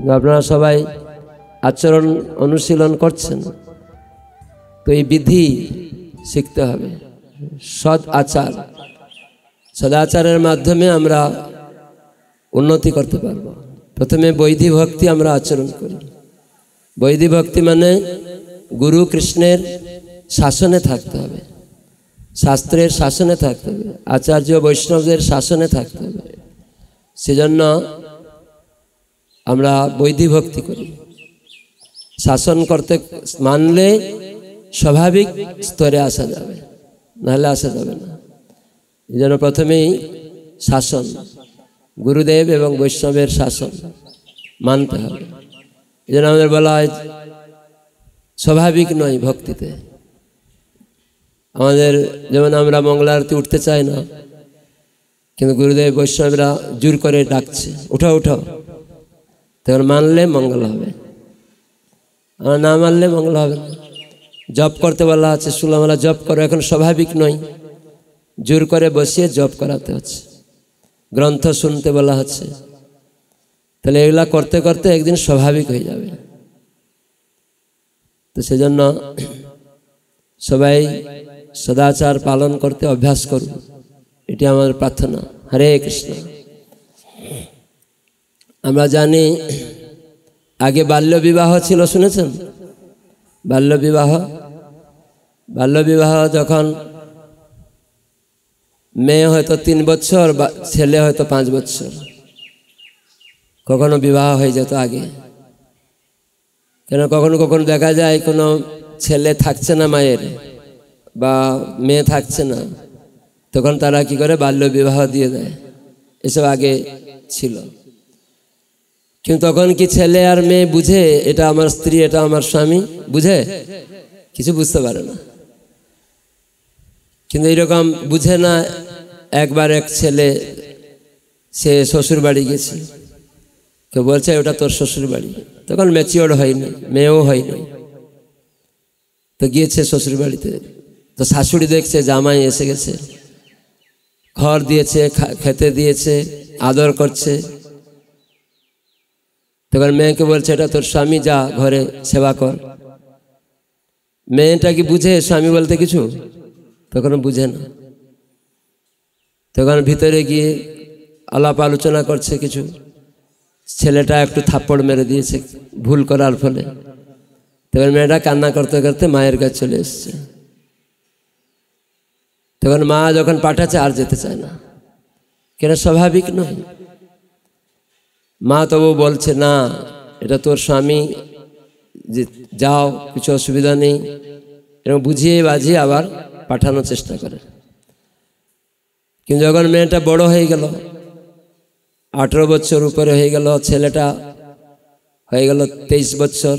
কিন্তু আপনারা সবাই আচরণ অনুশীলন করছেন, তো এই বিধি শিখতে হবে। সৎ আচার, সদাচারের মাধ্যমে আমরা উন্নতি করতে পারব। প্রথমে বৈধি ভক্তি আমরা আচরণ করি। বৈধি ভক্তি মানে গুরু কৃষ্ণের শাসনে থাকতে হবে, শাস্ত্রের শাসনে থাকতে হবে, আচার্য বৈষ্ণবদের শাসনে থাকতে হবে। সেজন্য আমরা বৈধি ভক্তি করি। শাসন করতে মানলে স্বাভাবিক স্তরে আসা যাবে, নাহলে আসা যাবে না। এই জন্য প্রথমেই শাসন, গুরুদেব এবং বৈষ্ণবের শাসন মানতে হবে। এই জন্য আমাদের বলা হয় স্বাভাবিক নয় ভক্তিতে। আমাদের যেমন আমরা মঙ্গলা আরতি উঠতে চাই না, কিন্তু গুরুদেব বৈষ্ণবরা জোর করে ডাকছে, উঠো উঠো, তখন মানলে মঙ্গল হবে, আর না মানলে মঙ্গল হবে না। জপ করতে বলা আছে, সুলামালা জপ করো, এখন স্বাভাবিক নয়, জোর করে বসিয়ে জপ করাতে হচ্ছে। গ্রন্থ শুনতে বলা হচ্ছে, তাহলে এগুলা করতে করতে একদিন স্বাভাবিক হয়ে যাবে। তো সেজন্য সবাই সদাচার পালন করতে অভ্যাস করুন, এটি আমার প্রার্থনা। হরে কৃষ্ণ। আমরা জানি আগে বাল্য বিবাহ ছিল, শুনেছেন? বাল্য বিবাহ যখন মেয়ে হয়তো 3 বছর, ছেলে হয়তো 5 বছর, কখনো বিবাহ হয়ে যেত আগে। কেন কখনো কখনো দেখা যায় কোনো ছেলে থাকছে না মায়ের, বা মেয়ে থাকছে না, তখন তারা কি করে বাল্য বিবাহ দিয়ে দেয়। এসব আগে ছিল। কিন্তু তখন কি ছেলে আর মেয়ে বুঝে এটা আমার স্ত্রী, এটা আমার স্বামী? বুঝে? কিছু বুঝতে পারে না। কিন্তু এইরকম বুঝে না। একবার এক ছেলে, সে শ্বশুর বাড়ি গেছে, কেউ বলছে ওটা তোর শ্বশুর বাড়ি, তখন ম্যাচিওর হয়নি, মেয়েও হয়নি, তো গিয়েছে শ্বশুর বাড়িতে। তো শাশুড়ি দেখছে জামাই এসে গেছে, ঘর দিয়েছে, খেতে দিয়েছে, আদর করছে। তখন মেয়েকে বলছে এটা তোর স্বামী, যা ঘরে সেবা কর। মেয়েটা কি বুঝে স্বামী বলতে কিছু? তখন বুঝে না। তখন ভিতরে গিয়ে আলাপ আলোচনা করছে কিছু। ছেলেটা একটু থাপ্পড় মেরে দিয়েছে ভুল করার ফলে। তখন মেয়েটা কান্না করতে করতে মায়ের কাছে চলে এসছে। তখন মা যখন পাঠাচ্ছে আর যেতে চায় না, কেন স্বাভাবিক নয়। মা তবু বলছে না, এটা তোর স্বামী, যে যাও, কিছু অসুবিধা নেই, এবং বুঝিয়ে বাজিয়ে আবার পাঠানোর চেষ্টা করে। কিন্তু যখন মেয়েটা বড় হয়ে গেল, 18 বছর উপরে হয়ে গেল, ছেলেটা হয়ে গেল 23 বছর,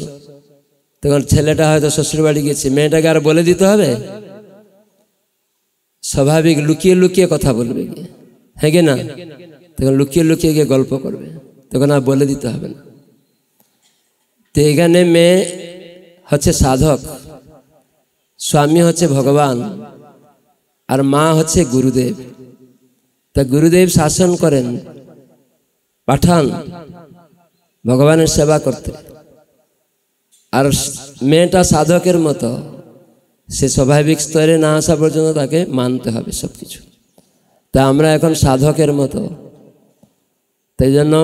তখন ছেলেটা হয়তো শ্বশুরবাড়ি গেছে, মেয়েটাকে আর বলে দিতে হবে? স্বাভাবিক লুকিয়ে লুকিয়ে কথা বলবে, হ্যাঁ কি না? তখন লুকিয়ে লুকিয়ে গিয়ে গল্প করবে, তখন আর বলে দিতে হবে না। তো এখানে মেয়ে হচ্ছে সাধক, স্বামী হচ্ছে ভগবান, আর মা হচ্ছে গুরুদেব। তা গুরুদেব শাসন করেন, পাঠান ভগবানের সেবা করতে। আর মেয়েটা সাধকের মতো, সে স্বাভাবিক স্তরে না আসা পর্যন্ত তাকে মানতে হবে সবকিছু। তা আমরা এখন সাধকের মতো, তাই জন্য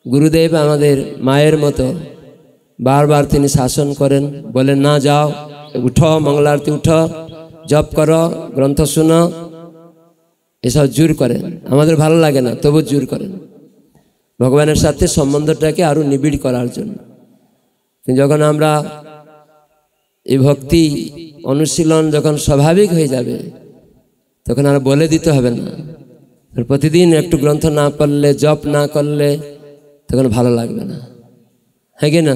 গুরুদেব আমাদের মায়ের মতো, বারবার তিনি শাসন করেন, বলেন না যাও, উঠো, মঙ্গলা আরতি উঠো, জপ করো, গ্রন্থ শুনো, এসব জোর করেন। আমাদের ভালো লাগে না, তবু জোর করেন ভগবানের সাথে সম্বন্ধটাকে আরো নিবিড় করার জন্য। যখন আমরা এই ভক্তি অনুশীলন যখন স্বাভাবিক হয়ে যাবে, তখন আর বলে দিতে হবে না। প্রতিদিন একটু গ্রন্থ না পড়লে, জপ না করলে, তখন ভালো লাগবে না, হ্যাঁ কি না?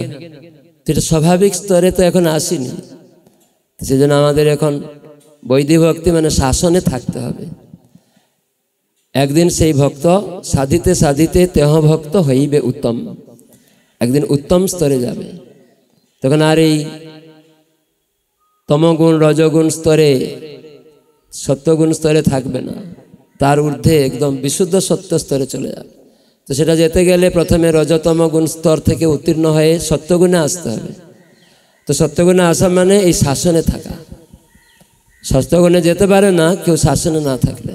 এটা স্বাভাবিক স্তরে তো এখন আসেনি। সেজন্য আমাদের এখন বৈদিক ভক্তি মানে শাসনে থাকতে হবে। একদিন সেই ভক্ত সাধিতে সাধিতে তেহ ভক্ত হইবে উত্তম, একদিন উত্তম স্তরে যাবে। তখন আর এই তমগুণ রজগুণ স্তরে, সত্যগুণ স্তরে থাকবে না, তার ঊর্ধ্বে একদম বিশুদ্ধ সত্য স্তরে চলে যাবে। তো সেটা যেতে গেলে প্রথমে রজতম গুণ স্তর থেকে উত্তীর্ণ হয়ে সত্যগুণে আসতে হবে। তো সত্যগুণে আসা মানে এই শাসনে থাকা। সত্যগুণে যেতে পারে না কেউ শাসনে না থাকলে।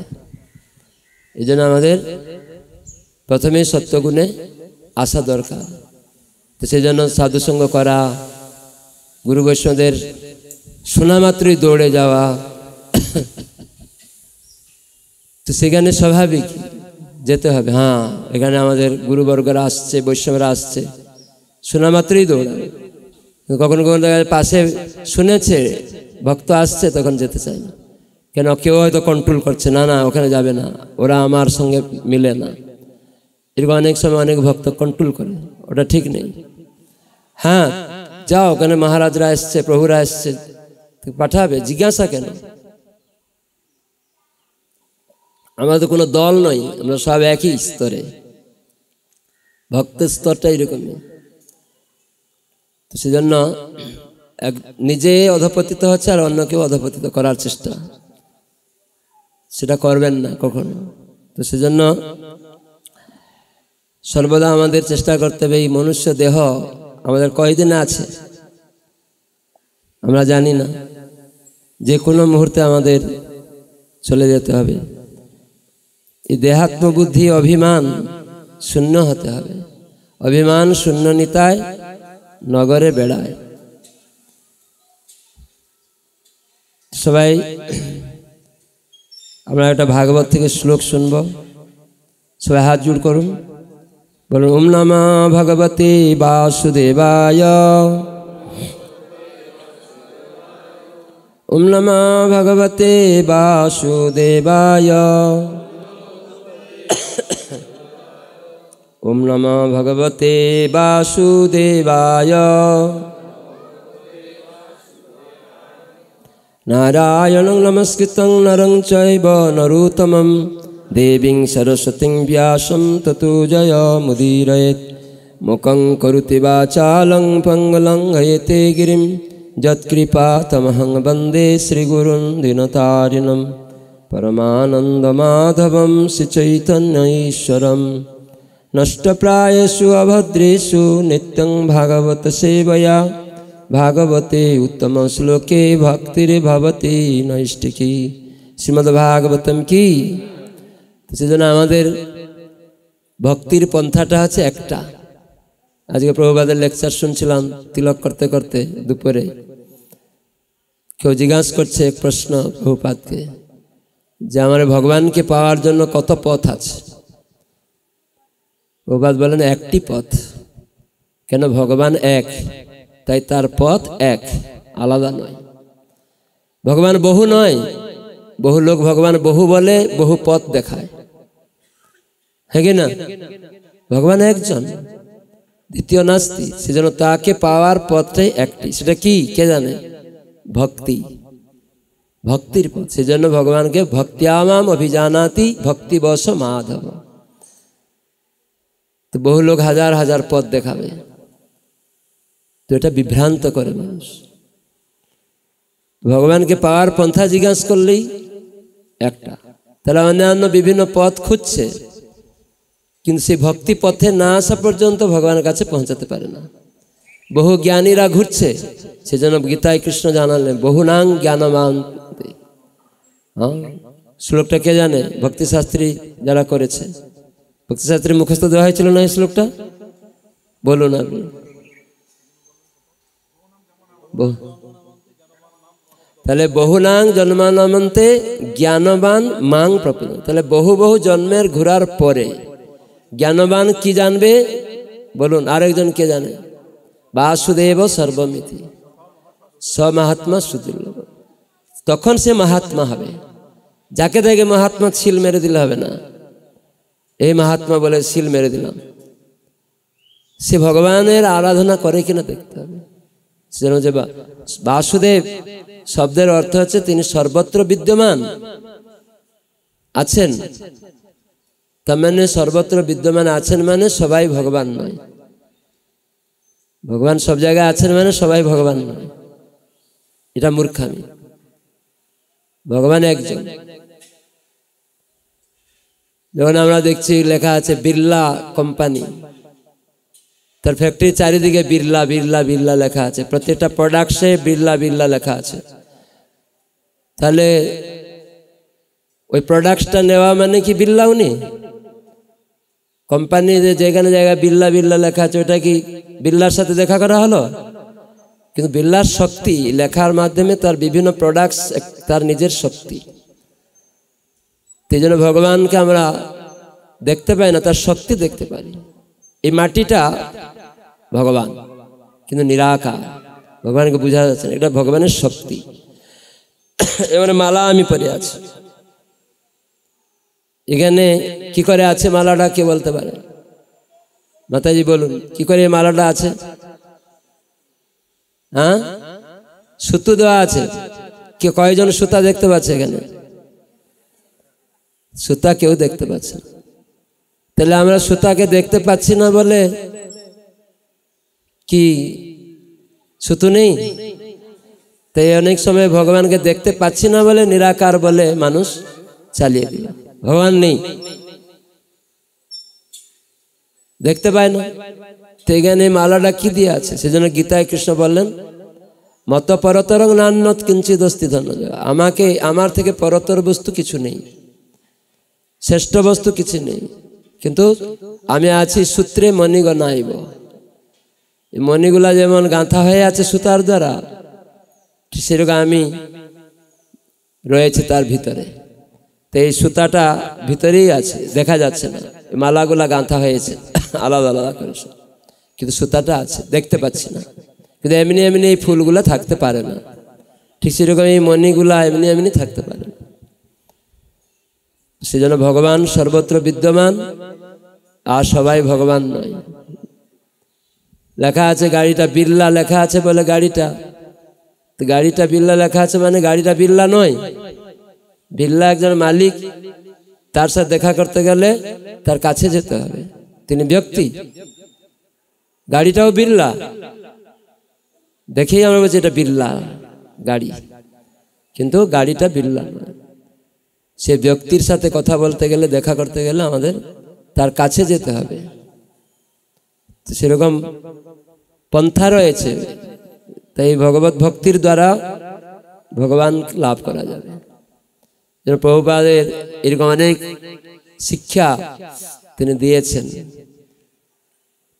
এই জন্য আমাদের প্রথমেই সত্যগুণে আসা দরকার। তো সেই জন্য সাধুসঙ্গ করা, গুরু বৈষ্ণবদের শোনা মাত্রই দৌড়ে যাওয়া, তো সেখানে স্বাভাবিক যেতে হবে। হ্যাঁ, এখানে আমাদের গুরুবর্গরা আসছে, বৈষ্ণবরা আসছে, শোনা মাত্রই দৌড়াবে। কখনো কখনো পাশে শুনেছে ভক্ত আসছে, তখন যেতে চায় না। কেন? কেউ হয়তো কন্ট্রোল করছে, না না ওখানে যাবে না, ওরা আমার সঙ্গে মিলে না। এরকম অনেক সময় অনেক ভক্ত কন্ট্রোল করে, ওটা ঠিক নেই। হ্যাঁ, যাও, ওখানে মহারাজরা এসছে, প্রভুরা এসছে, পাঠাবে, জিজ্ঞাসা কেন? আমরা তো কোনো দল নই, আমরা সব একই স্তরে। ভক্তের স্তরটা এরকমই। তো সেজন্য নিজে অধপতিত হচ্ছে আর অন্যকেও অধপতিত করার চেষ্টা, সেটা করবেন না কখনো। তো সেজন্য সর্বদা আমাদের চেষ্টা করতে হবে। এই মনুষ্য দেহ আমাদের কয়দিন আছে আমরা জানি না, যে কোনো মুহূর্তে আমাদের চলে যেতে হবে। এই দেহাত্ম বুদ্ধি অভিমান শূন্য হতে হবে। অভিমান শূন্য নিতায় নগরে বেড়ায়। সবাই আমরা একটা ভাগবত থেকে শ্লোক শুনব। সবাই হাত জোড় করুন, বলুন ওম নমঃ ভগবতে বাসুদেবায়, ওম নমঃ ভগবতে বাসুদেবায়, ওম নমঃ ভগবতে বাসুদেবায়। নারায়ণং নমস্কৃত্যং নরং চৈব নরোত্তমং দেবীং সরস্বতীং ব্যাসং ততো জয়মুদীরয়েৎ। মুখং করোতি বাচালং পঙ্গুলং লঙ্ঘয়তে গিরিং যৎকৃপাতমহং বন্দে শ্রীগুরুং দীনতারিণং পরমানন্দমাধবং শ্রীচৈতন্যঈশ্বরम्। नष्टप्रायेषु अभद्रेषु नित्यं भागवत सेवया भागवते उत्तम श्लोके भक्तिर्भवति नैष्टिकी। শ্রীমদ্ভাগবতম কি। সেজন্য আমাদের ভক্তির পন্থাটা আছে একটা। আজকে প্রভুপাদের লেকচার শুনছিলাম তিলক করতে করতে দুপুরে। কেউ জিজ্ঞাসা করছে এক প্রশ্ন প্রভুপাদকে, যে আমার ভগবানকে পাওয়ার জন্য কত পথ আছে? প্রভুপাদ বলেন একটি পথ। কেন? ভগবান এক, তাই তার পথ এক, আলাদা নয়। ভগবান বহু নয়, বহু লোক ভগবান বহু বলে, বহু পথ দেখায়, হ্যাঁ কি না? ভগবান একজন, দ্বিতীয় নাস্তি। সেজন্য তাকে পাওয়ার পথটাই একটি। সেটা কি? কে জানে? ভক্তি, ভক্তির পথ। সেজন্য ভগবানকে ভক্ত্যামাম অভিজানাতি ভক্তিবশ মাধব। তো বহু লোক হাজার হাজার পথ দেখাবে, তো এটা বিভ্রান্ত করে মানুষ। ভগবানকে পাওয়ার পন্থা জিজ্ঞাসা করলেই একটা। তাহলে অন্যান্য বিভিন্ন পথ খুঁজছে, কিন্তু সেই ভক্তি পথে না আসা পর্যন্ত ভগবানের কাছে পৌঁছাতে পারে না। বহু জ্ঞানীরা ঘুরছে, সেজন্য গীতায় কৃষ্ণ জানালেন বহুনাং জ্ঞানমান। হ্যাঁ, শ্লোকটা কে জানে? ভক্তিশাস্ত্রী যারা করেছে, ভক্তিশাস্ত্রী মুখস্থ দেওয়া হয়েছিল না এই শ্লোকটা? বলুন আপনি। তাহলে বহুনাং জন্মানমন্তে জ্ঞানবান মাং প্রপন্ন। তাহলে বহু বহু জন্মের ঘোরার পরে জ্ঞানবান কি জানবে? বলুন, আরেকজন কে জানে? বাসুদেব সর্বমিতি স মহাত্মা সুদুর্লভ। তখন সে মহাত্মা হবে। যাকে দেখে মহাত্মা ছিল মেরে দিলে হবে না। এই মহাত্মা বলে সিল মেরে দিলাম, সে ভগবানের আরাধনা করে কিনা দেখতে হবে। সেজন্য যে বাসুদেব শব্দের অর্থ হচ্ছে তিনি সর্বত্র বিদ্যমান আছেন। তার মানে সর্বত্র বিদ্যমান আছেন মানে সবাই ভগবান নয়। ভগবান সব জায়গায় আছেন মানে সবাই ভগবান নয়, এটা মূর্খামি। ভগবান একজন। যখন আমরা দেখছি লেখা আছে বিড়লা কোম্পানি, তার ফ্যাক্টরি চারিদিকে বিড়লা বিড়লা বিড়লা লেখা আছে, প্রত্যেকটা প্রোডাক্টসে বিড়লা বিড়লা লেখা আছে। তাহলে ওই প্রোডাক্টসটা নেওয়া মানে কি বিড়লা উনি কোম্পানি যেখানে জায়গায় বিড়লা বিড়লা লেখা আছে ওটা কি বিড়লার সাথে দেখা করা হলো? কিন্তু বিড়লার শক্তি লেখার মাধ্যমে তার বিভিন্ন প্রোডাক্টস তার নিজের শক্তি। সেই জন্য ভগবানকে আমরা দেখতে পাই না, তার শক্তি দেখতে পারি। এই মাটিটা ভগবান কিন্তু নিরাকার, ভগবানকে বোঝা যাচ্ছে না, এটা ভগবানের শক্তি। এবারে মালা আমি পরে আছি, এখানে কি করে আছে মালাটা কে বলতে পারে? মাতাজি বলুন, কি করে এই মালাটা আছে? হ্যাঁ, সুতো দেওয়া আছে। কে কয়জন সুতা দেখতে পাচ্ছে এখানে? সুতা কেউ দেখতে পাচ্ছে না। তাহলে আমরা সুতাকে দেখতে পাচ্ছি না বলে কি সুতো নেই? তাই অনেক সময় ভগবানকে দেখতে পাচ্ছি না বলে নিরাকার বলে মানুষ চালিয়ে দিল, ভগবান নেই, দেখতে পায় না। তো এখানে মালাটা কি দিয়ে আছে? সেজন্য গীতায় কৃষ্ণ বললেন মত পরতরং নান্যৎ কিঞ্চিৎ অস্তি ধনঞ্জয়, আমাকে আমার থেকে পরতর বস্তু কিছু নেই, শ্রেষ্ঠ বস্তু কিছু নেই, কিন্তু আমি আছি সূত্রে মণিগণাইব। এই মণিগুলা যেমন গাঁথা হয়ে আছে সুতার দ্বারা, সেরকম আমি রয়েছে তার ভিতরে। তো এই সুতাটা ভিতরেই আছে, দেখা যাচ্ছে না। মালাগুলা গাঁথা হয়েছে আলাদা আলাদা করে, কিন্তু সুতাটা আছে, দেখতে পাচ্ছি না। কিন্তু এমনি এমনি এই ফুলগুলা থাকতে পারে না, ঠিক সেরকম এই মণিগুলা এমনি এমনি থাকতে পারে না। সেজন্য ভগবান সর্বত্র বিদ্যমান, আর সবাই ভগবান নয়। লেখা আছে গাড়িটা বিড়লা লেখা আছে বলে গাড়িটা, তো গাড়িটা বিড়লা লেখা আছে মানে গাড়িটা বিড়লা নয়। বিড়লা একজন মালিক, তার সাথে দেখা করতে গেলে তার কাছে যেতে হবে, তিনি ব্যক্তি। গাড়িটাও বিড়লা, দেখেই আমরা বলছি এটা বিড়লা গাড়ি, কিন্তু গাড়িটা বিড়লা নয়। সে ব্যক্তির সাথে কথা বলতে গেলে, দেখা করতে গেলে আমাদের তার কাছে যেতে হবে। সেরকম পন্থা রয়েছে, তাই ভগবত ভক্তির দ্বারা ভগবান লাভ করা যাবে। প্রভুপাদের এরকম অনেক শিক্ষা তিনি দিয়েছেন।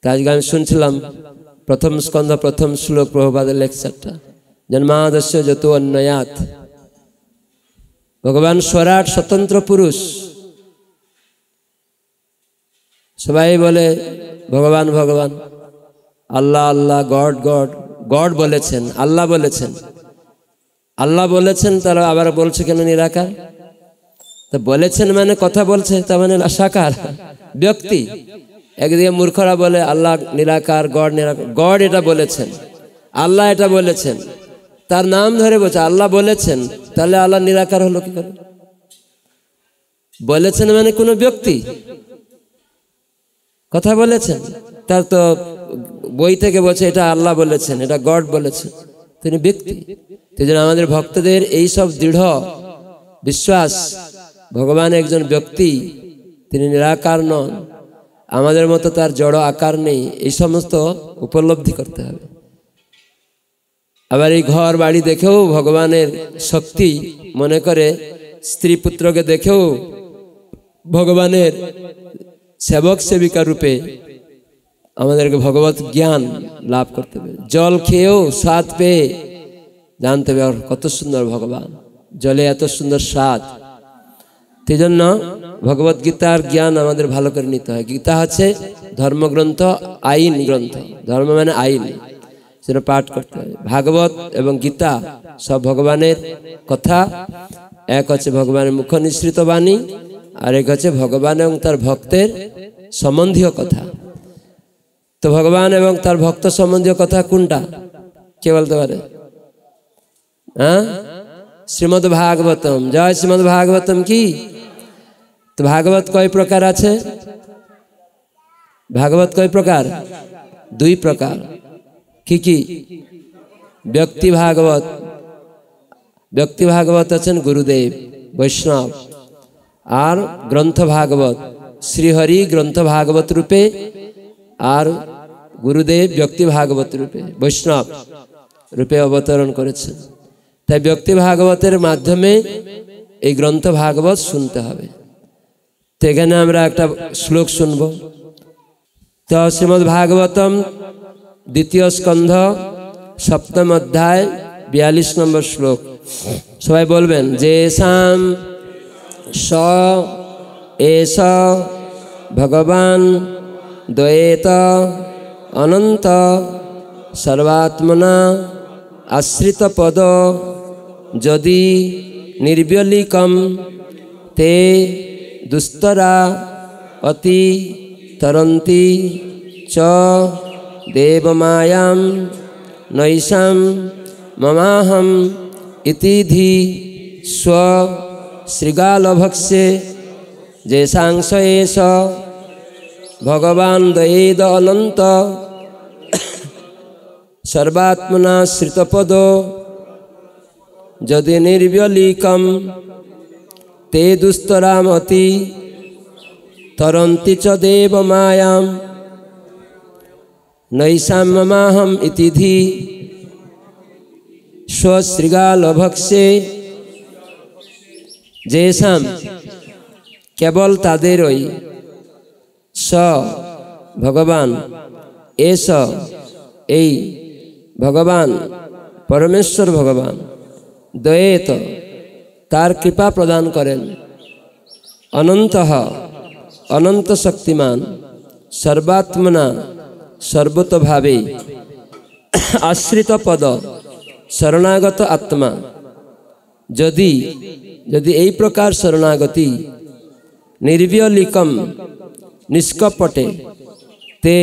আজকে আমি শুনছিলাম প্রথম স্কন্ধ প্রথম শ্লোক প্রভুপাদের লেকচারটা, জন্মাদস্য যত অন্যয়াত। ভগবান স্বরাট স্বতন্ত্র পুরুষ, সবাই বলে ভগবান ভগবান, আল্লাহ আল্লাহ, গড গড। গড বলেছেন, আল্লাহ বলেছেন, আল্লাহ বলেছেন, তারা আবার বলছে কেন নিরাকার? তা বলেছেন মানে কথা বলছে, তার মানে সাকার ব্যক্তি। একদিকে মূর্খরা বলে আল্লাহ নিরাকার, গড নিরাকার। গড এটা বলেছেন, আল্লাহ এটা বলেছেন, তার নাম ধরে বলছে আল্লাহ বলেছেন, তাহলে আল্লাহ নিরাকার হলো কি করে? বলেছেন মানে কোনো ব্যক্তি কথা বলেছেন, তার তো বই থেকে বলছে এটা আল্লাহ বলেছেন, এটা গড বলেছেন, তিনি ব্যক্তি। সেই জন্য আমাদের ভক্তদের এই সব দৃঢ় বিশ্বাস ভগবান একজন ব্যক্তি, তিনি নিরাকার নন, আমাদের মতো তার জড় আকার নেই, এই সমস্ত উপলব্ধি করতে হবে। আবার এই ঘর বাড়ি দেখেও ভগবানের শক্তি মনে করে, স্ত্রী পুত্রকে দেখেও ভগবানের সেবক সেবিকা রূপে আমাদেরকে ভগবত জ্ঞান লাভ করতে হবে। জল খেয়েও স্বাদ পেয়ে জানতে হবে কত সুন্দর ভগবান, জলে এত সুন্দর স্বাদ। সেই জন্য ভগবত গীতার জ্ঞান আমাদের ভালো করে নিতে হয়। গীতা হচ্ছে ধর্মগ্রন্থ, আইন গ্রন্থ। ধর্ম মানে আইন, সেটা পাঠ করতে হয়। ভাগবত এবং গীতা সব ভগবানের কথা। এক হচ্ছে ভগবানের মুখ নিঃসৃত বাণী, আর এক হচ্ছে ভগবান এবং তার ভক্তের সম্বন্ধীয় কথা। তো ভগবান এবং তার ভক্ত সম্বন্ধীয় কথা কোনটা কে বলতে পারে? হ্যাঁ, শ্রীমদ ভাগবতম। জয় শ্রীমদ ভাগবতম কি? তো ভাগবত কয় প্রকার আছে? ভাগবত কয় প্রকার? দুই প্রকার। কি কি? ব্যক্তি ভাগবত। ব্যক্তি ভাগবত আছেন গুরুদেব বৈষ্ণব, আর গ্রন্থ ভাগবত শ্রীহরি গ্রন্থ ভাগবত রূপে আর গুরুদেব ব্যক্তি ভাগবত রূপে বৈষ্ণব রূপে অবতরণ করেছেন। তাই ব্যক্তি ভাগবতের মাধ্যমে এই গ্রন্থ ভাগবত শুনতে হবে। তো এখানে আমরা একটা শ্লোক শুনব। তো শ্রীমদ্ ভাগবতম দ্বিতীয় স্কন্ধ সপ্তম অধ্যায় 42 নম্বর শ্লোক। সবাই বলবেন, যে সাম স এষ ভগবান দ্বৈত অনন্ত সর্বাত্মনা আশ্রিত পদ যদি নির্ব্যলিকম তে দুস্তরা অতি তরন্তি চ দেবমায়াম নৈশাম মমাহম ইতি ধি স্ব শ্রীগালভক্ষ্যে যেসাংস এষ ভগবান দ্বৈত অনন্ত সর্বাত্মনা শ্রিতপদ যদি নির্ব্যলিকম তে দুস্তরামতি তরন্তি চ দেবমায়াম নৈশাম মমাহম ইতি ধি স্বশ্রীগালভক্ষ্যে। যেসাম কেবল তাদেরই, স ভগবান, এস এই ভগবান পরমেশ্বর ভগবান, দ্বৈত তার কৃপা প্রদান করেন, অনন্তঃ অনন্ত শক্তিমান, সর্বাত্মনা সর্বতভাবে, আশ্রিত পদ শরণাগত আত্মা। যদি যদি এই প্রকার শরণাগতি নির্ব্যলিকম নিষ্কপটে তে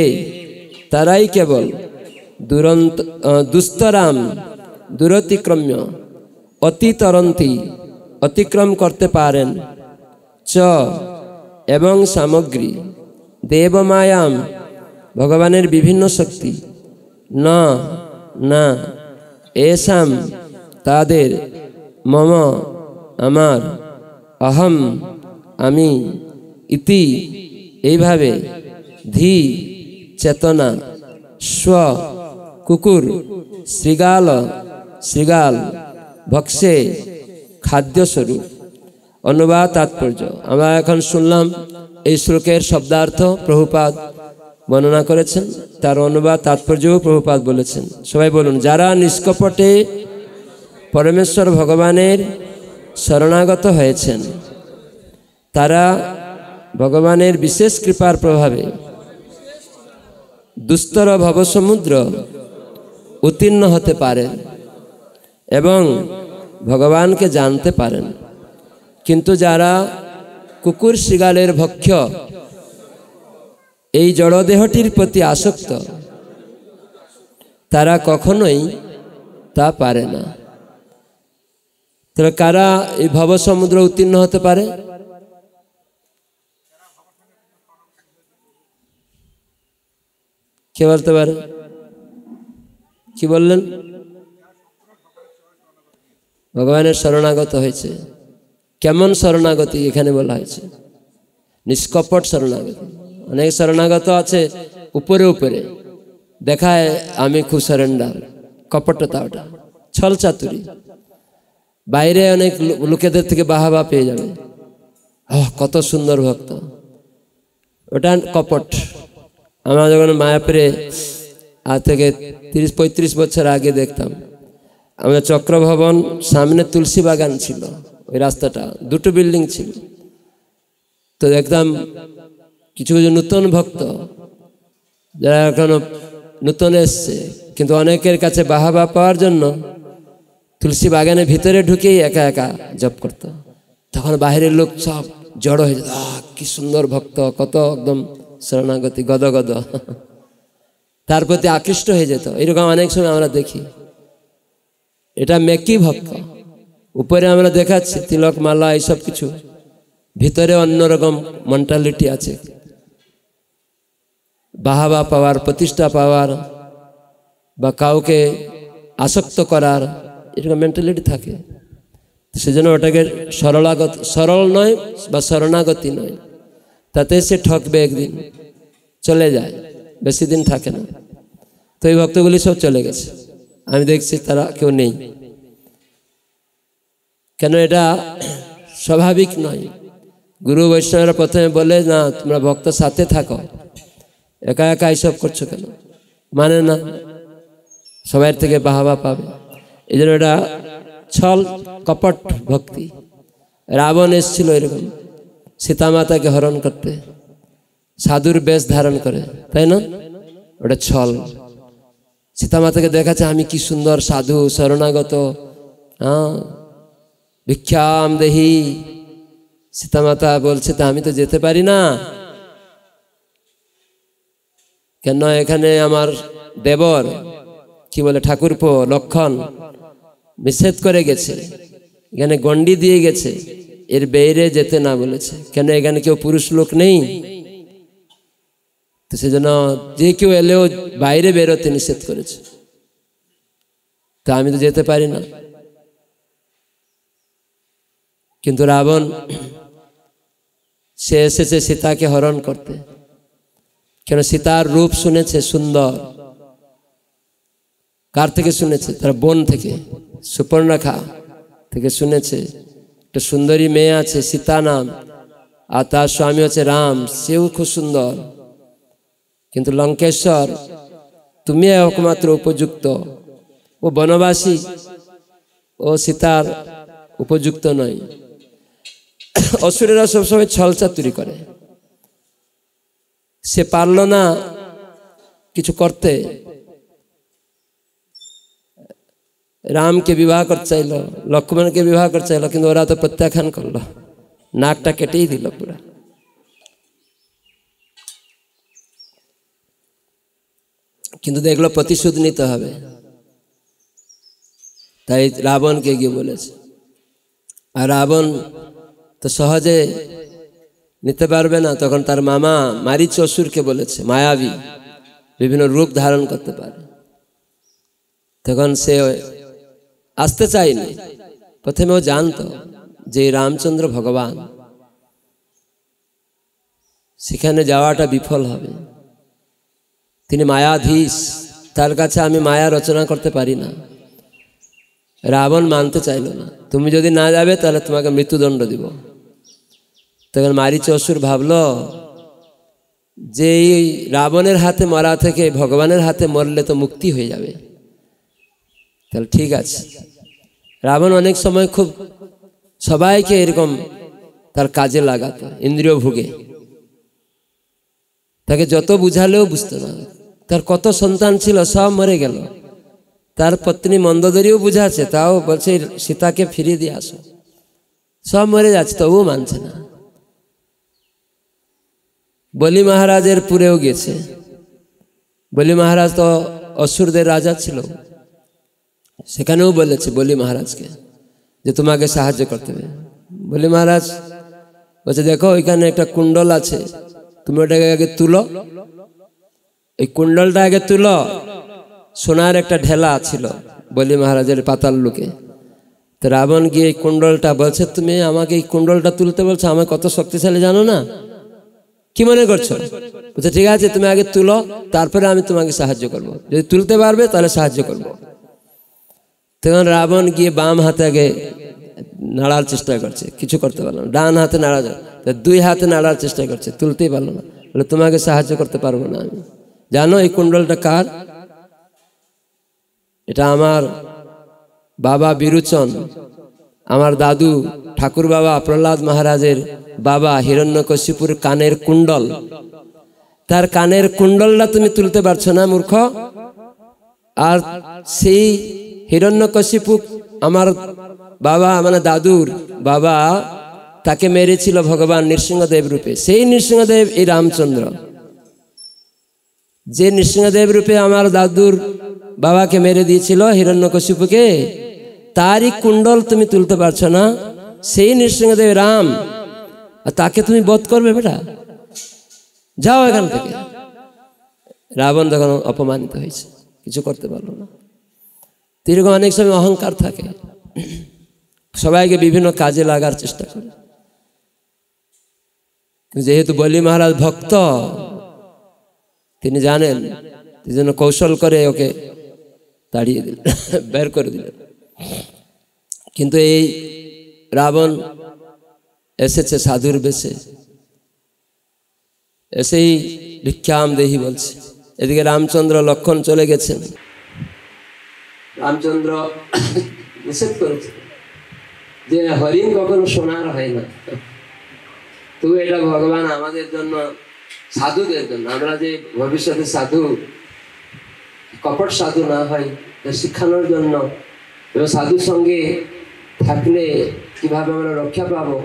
তারাই কেবল দুরন্ত দুস্তরাম দুরতিক্রম্য অতিতরন্তি অতিক্রম করতে পারেন, চ এবং সামগ্রী দেবমায়াম ভগবানের বিভিন্ন শক্তি, না না এসাম তাদের, মম আমার, অহম আমি, ইতি এইভাবে, ধি চেতনা, স্ব কুকুর, শৃগাল শৃগাল, ভক্ষ্যে খাদ্যস্বরূপ। অনুবাদ তাৎপর্য। আমরা এখন শুনলাম এই শ্লোকের শব্দার্থ প্রভুপাদ বর্ণনা করেছেন, তার অনুবাদ তাৎপর্যও প্রভুপাদ বলেছেন। সবাই বলুন, যারা নিষ্কপটে পরমেশ্বর ভগবানের শরণাগত হয়েছেন তারা ভগবানের বিশেষ কৃপার প্রভাবে দুস্তর ভবসমুদ্র উত্তীর্ণ হতে পারেন এবং ভগবানকে জানতে পারেন। কিন্তু যারা কুকুর শৃগালের ভক্ষ্য এই জড়দেহটির প্রতি আসক্ত তারা কখনোই তা পারে না। তাহলে কারা এই ভবসমুদ্র উত্তীর্ণ হতে পারে? কে বলতে পারে? কি বললেন? ভগবানের শরণাগত হয়েছে। কেমন শরণাগতি এখানে বলা হয়েছে? নিষ্কপট শরণাগতি। অনেক শরণাগত আছে উপরে উপরে দেখায় আমি খুব সারেন্ডার, কপটতা, ওটা ছল চাতুরি। বাইরে অনেক লোকেদের থেকে বাহাবা পেয়ে যাবে, কত সুন্দর ভক্ত, ওটা কপট। আমরা যখন মায়াপুরে আজ থেকে 30-35 বছর আগে দেখতাম, আমাদের চক্রভবন সামনে তুলসী বাগান ছিল, ওই রাস্তাটা দুটো বিল্ডিং ছিল। তো দেখতাম কিছু কিছু নতুন ভক্ত যারা এখনো নতুন এসছে, কিন্তু অনেকের কাছে বাহাবা পাওয়ার জন্য তুলসী বাগানের ভিতরে ঢুকেই একা একা জপ করত। তখন বাইরের লোক সব জড়ো হয়ে যেত, কি সুন্দর ভক্ত, কত একদম শরণাগতি, গদগদ, তার প্রতি আকৃষ্ট হয়ে যেত। এরকম অনেক সময় আমরা দেখি। এটা মেকি ভক্ত, উপরে আমরা দেখাচ্ছি তিলক মালা এইসব কিছু, ভিতরে অন্যরকম মেন্টালিটি আছে, বাহাবা পাওয়ার, প্রতিষ্ঠা পাওয়ার বা কাউকে আসক্ত করার এরকম মেন্টালিটি থাকে। সেজন্য ওটাকে সরল নয় বা শরণাগতি নয়, তাতে সে ঠকবে, একদিন চলে যায়, বেশি দিন থাকে না। তো এই ভক্তগুলি সব চলে গেছে, আমি দেখছি তারা কেউ নেই। কেন? এটা স্বাভাবিক নয়। গুরু বৈষ্ণবরা প্রথমে বলে, না তোমরা ভক্ত সাথে থাকো, একা একা এইসব করছো কেন? মানে না, সবার থেকে বাহাবা পাবে। এই জন্য এটা ছল কপট ভক্তি। রাবণ এসেছিল এরকম সীতামাতাকে হরণ করতে, সাধুর বেশ ধারণ করে, তাই না? ওটা ছল। সীতামাতাকে দেখাচ্ছে আমি কি সুন্দর সাধু, শরণাগত, ভিক্ষাম দেহি। সীতামাতা বলছে, তা আমি তো যেতে পারি না। কেন? এখানে আমার দেবর কি বলে ঠাকুরপো লক্ষণ নিষেধ করে গেছে, এখানে গন্ডি দিয়ে গেছে, এর বাইরে যেতে না বলেছে। কেন? এখানে কেউ পুরুষ লোক নেই, তো সেজন্য যে কেউ এলেও বাইরে বেরোতে নিষেধ করেছে। তা আমি তো যেতে পারি না। কিন্তু রাবণ সে এসেছে সীতাকে হরণ করতে। কেন? সীতার রূপ শুনেছে সুন্দর। কার থেকে শুনেছে? তার বোন থেকে, সুপর্ণখা থেকে শুনেছে। একটা সুন্দরী মেয়ে আছে সীতা নাম, আর তার স্বামী হচ্ছে রাম, সেও খুব সুন্দর। কিন্তু লঙ্কেশ্বর তুমি একমাত্র উপযুক্ত, ও বনবাসী, ও সীতার উপযুক্ত নয়। অসুরেরা সবসময় ছলচাতুরি করে। সে পারল না কিছু করতে, রামকে বিবাহ করতে চাইল, লক্ষ্মণকে বিবাহ করতে চাইল, কিন্তু ওরা তো প্রত্যাখ্যান করলো, নাকটা কেটেই দিল পুরা। কিন্তু দেখলো প্রতিশোধ নিতে হবে, তাই রাবণকে গিয়ে বলেছে। আর রাবণ তো সহজে নিতে পারবে না, তখন তার মামা মারীচ অসুরকে বলেছে, মায়াবী, বিভিন্ন রূপ ধারণ করতে পারে। তখন সে আসতে চায়নি। প্রথমে ও জানতো যে রামচন্দ্র ভগবান, সেখানে যাওয়াটা বিফল হবে। তিনি মায়াধীশ, তার কাছে আমি মায়া রচনা করতে পারি না। রাবণ মানতে চাইল না, তুমি যদি না যাবে তাহলে তোমাকে মৃত্যুদণ্ড দিব। তখন মারীচ অসুর ভাবলো যে এই রাবণের হাতে মরা থেকে ভগবানের হাতে মরলে তো মুক্তি হয়ে যাবে, তাহলে ঠিক আছে। রাবণ অনেক সময় খুব সবাইকে এরকম তার কাজে লাগাতো, ইন্দ্রিয় ভোগে। তাকে যত বুঝালেও বুঝতো না। তার কত সন্তান ছিল, সব মরে গেল। তার পত্নী মন্দোদরীও বুঝাচ্ছে, তাও বলছে সীতাকে ফিরিয়ে দিয়ে আসো, সব মরে যাচ্ছে, তবুও মানছে না। বলি মহারাজের পুরেও গেছে। বলি মহারাজ তো অসুরদের রাজা ছিল, সেখানেও বলেছে বলি মহারাজকে যে তোমাকে সাহায্য করতে হবে। বলি মহারাজ বলছে, দেখো ওইখানে একটা কুণ্ডল আছে, তুমি ওটাকে আগে তুলো, এই কুণ্ডলটা আগে তুলো। সোনার একটা ঢেলা ছিল বলি মহারাজের পাতাল লোকে। তো রাবণ গিয়ে এই কুণ্ডলটা বলছে, তুমি আমাকে এই কুণ্ডলটা তুলতে বলছো, আমার কত শক্তিশালী জানো না, কি মনে করছো? বলছে ঠিক আছে, তুমি আগে তুলো, তারপরে আমি তোমাকে সাহায্য করব, যদি তুলতে পারবে তাহলে সাহায্য করব। তখন রাবণ গিয়ে বাম হাতে আগে নাড়ার চেষ্টা করছে, কিছু করতে পারলো না। ডান হাতে নাড়া যায়, দুই হাতে নাড়ার চেষ্টা করছে, তুলতেই পারলো না। বলে তোমাকে সাহায্য করতে পারবো না আমি। জানো এই কুণ্ডলটা কার? এটা আমার বাবা বিরুচন, আমার দাদু ঠাকুর বাবা প্রহ্লাদ মহারাজের বাবা হিরণ্যকশিপুর কানের কুণ্ডল। তার কানের কুণ্ডলটা তুমি তুলতে পারছো না মূর্খ। আর সেই হিরণ্যকশিপু আমার বাবা মানে দাদুর বাবা, তাকে মেরেছিল ভগবান নৃসিংহদেব রূপে। সেই নৃসিংহদেব এই রামচন্দ্র, যে নৃসিংহদেব রূপে আমার দাদুর বাবাকে মেরে দিয়েছিল হিরণ্যকশিপুকে, তারই কুণ্ডল তুমি তুলতে পারছো না। সেই নৃসিংহদেব রাম, আর তাকে তুমি বধ করবে? বেটা যাও এখান থেকে। রাবণ তখন অপমানিত হয়েছে, কিছু করতে পারলো না। এরকম অনেক সময় অহংকার থাকে, সবাইকে বিভিন্ন কাজে লাগার চেষ্টা করে। যেহেতু বলি মহারাজ ভক্ত, তিনি জানেন, এই জন্য কৌশল করে ওকে তাড়িয়ে দিলেন, বের করে দিলেন। কিন্তু এই রাবণ এসেছে সাধুর বেশে, এসেই ভিক্ষাম দেহি বলছে। এদিকে রামচন্দ্র লক্ষণ চলে গেছেন। রামচন্দ্র নিষেধ করেছে যে হরিণ কখনো সোনার হয় না, তবু এটা ভগবান আমাদের জন্য, সাধুদের জন্য, আমরা যে ভবিষ্যতে সাধু, কপট সাধু না হয় শিক্ষানোর জন্য, এবং সাধুর সঙ্গে থাকলে কিভাবে আমরা রক্ষা পাবো,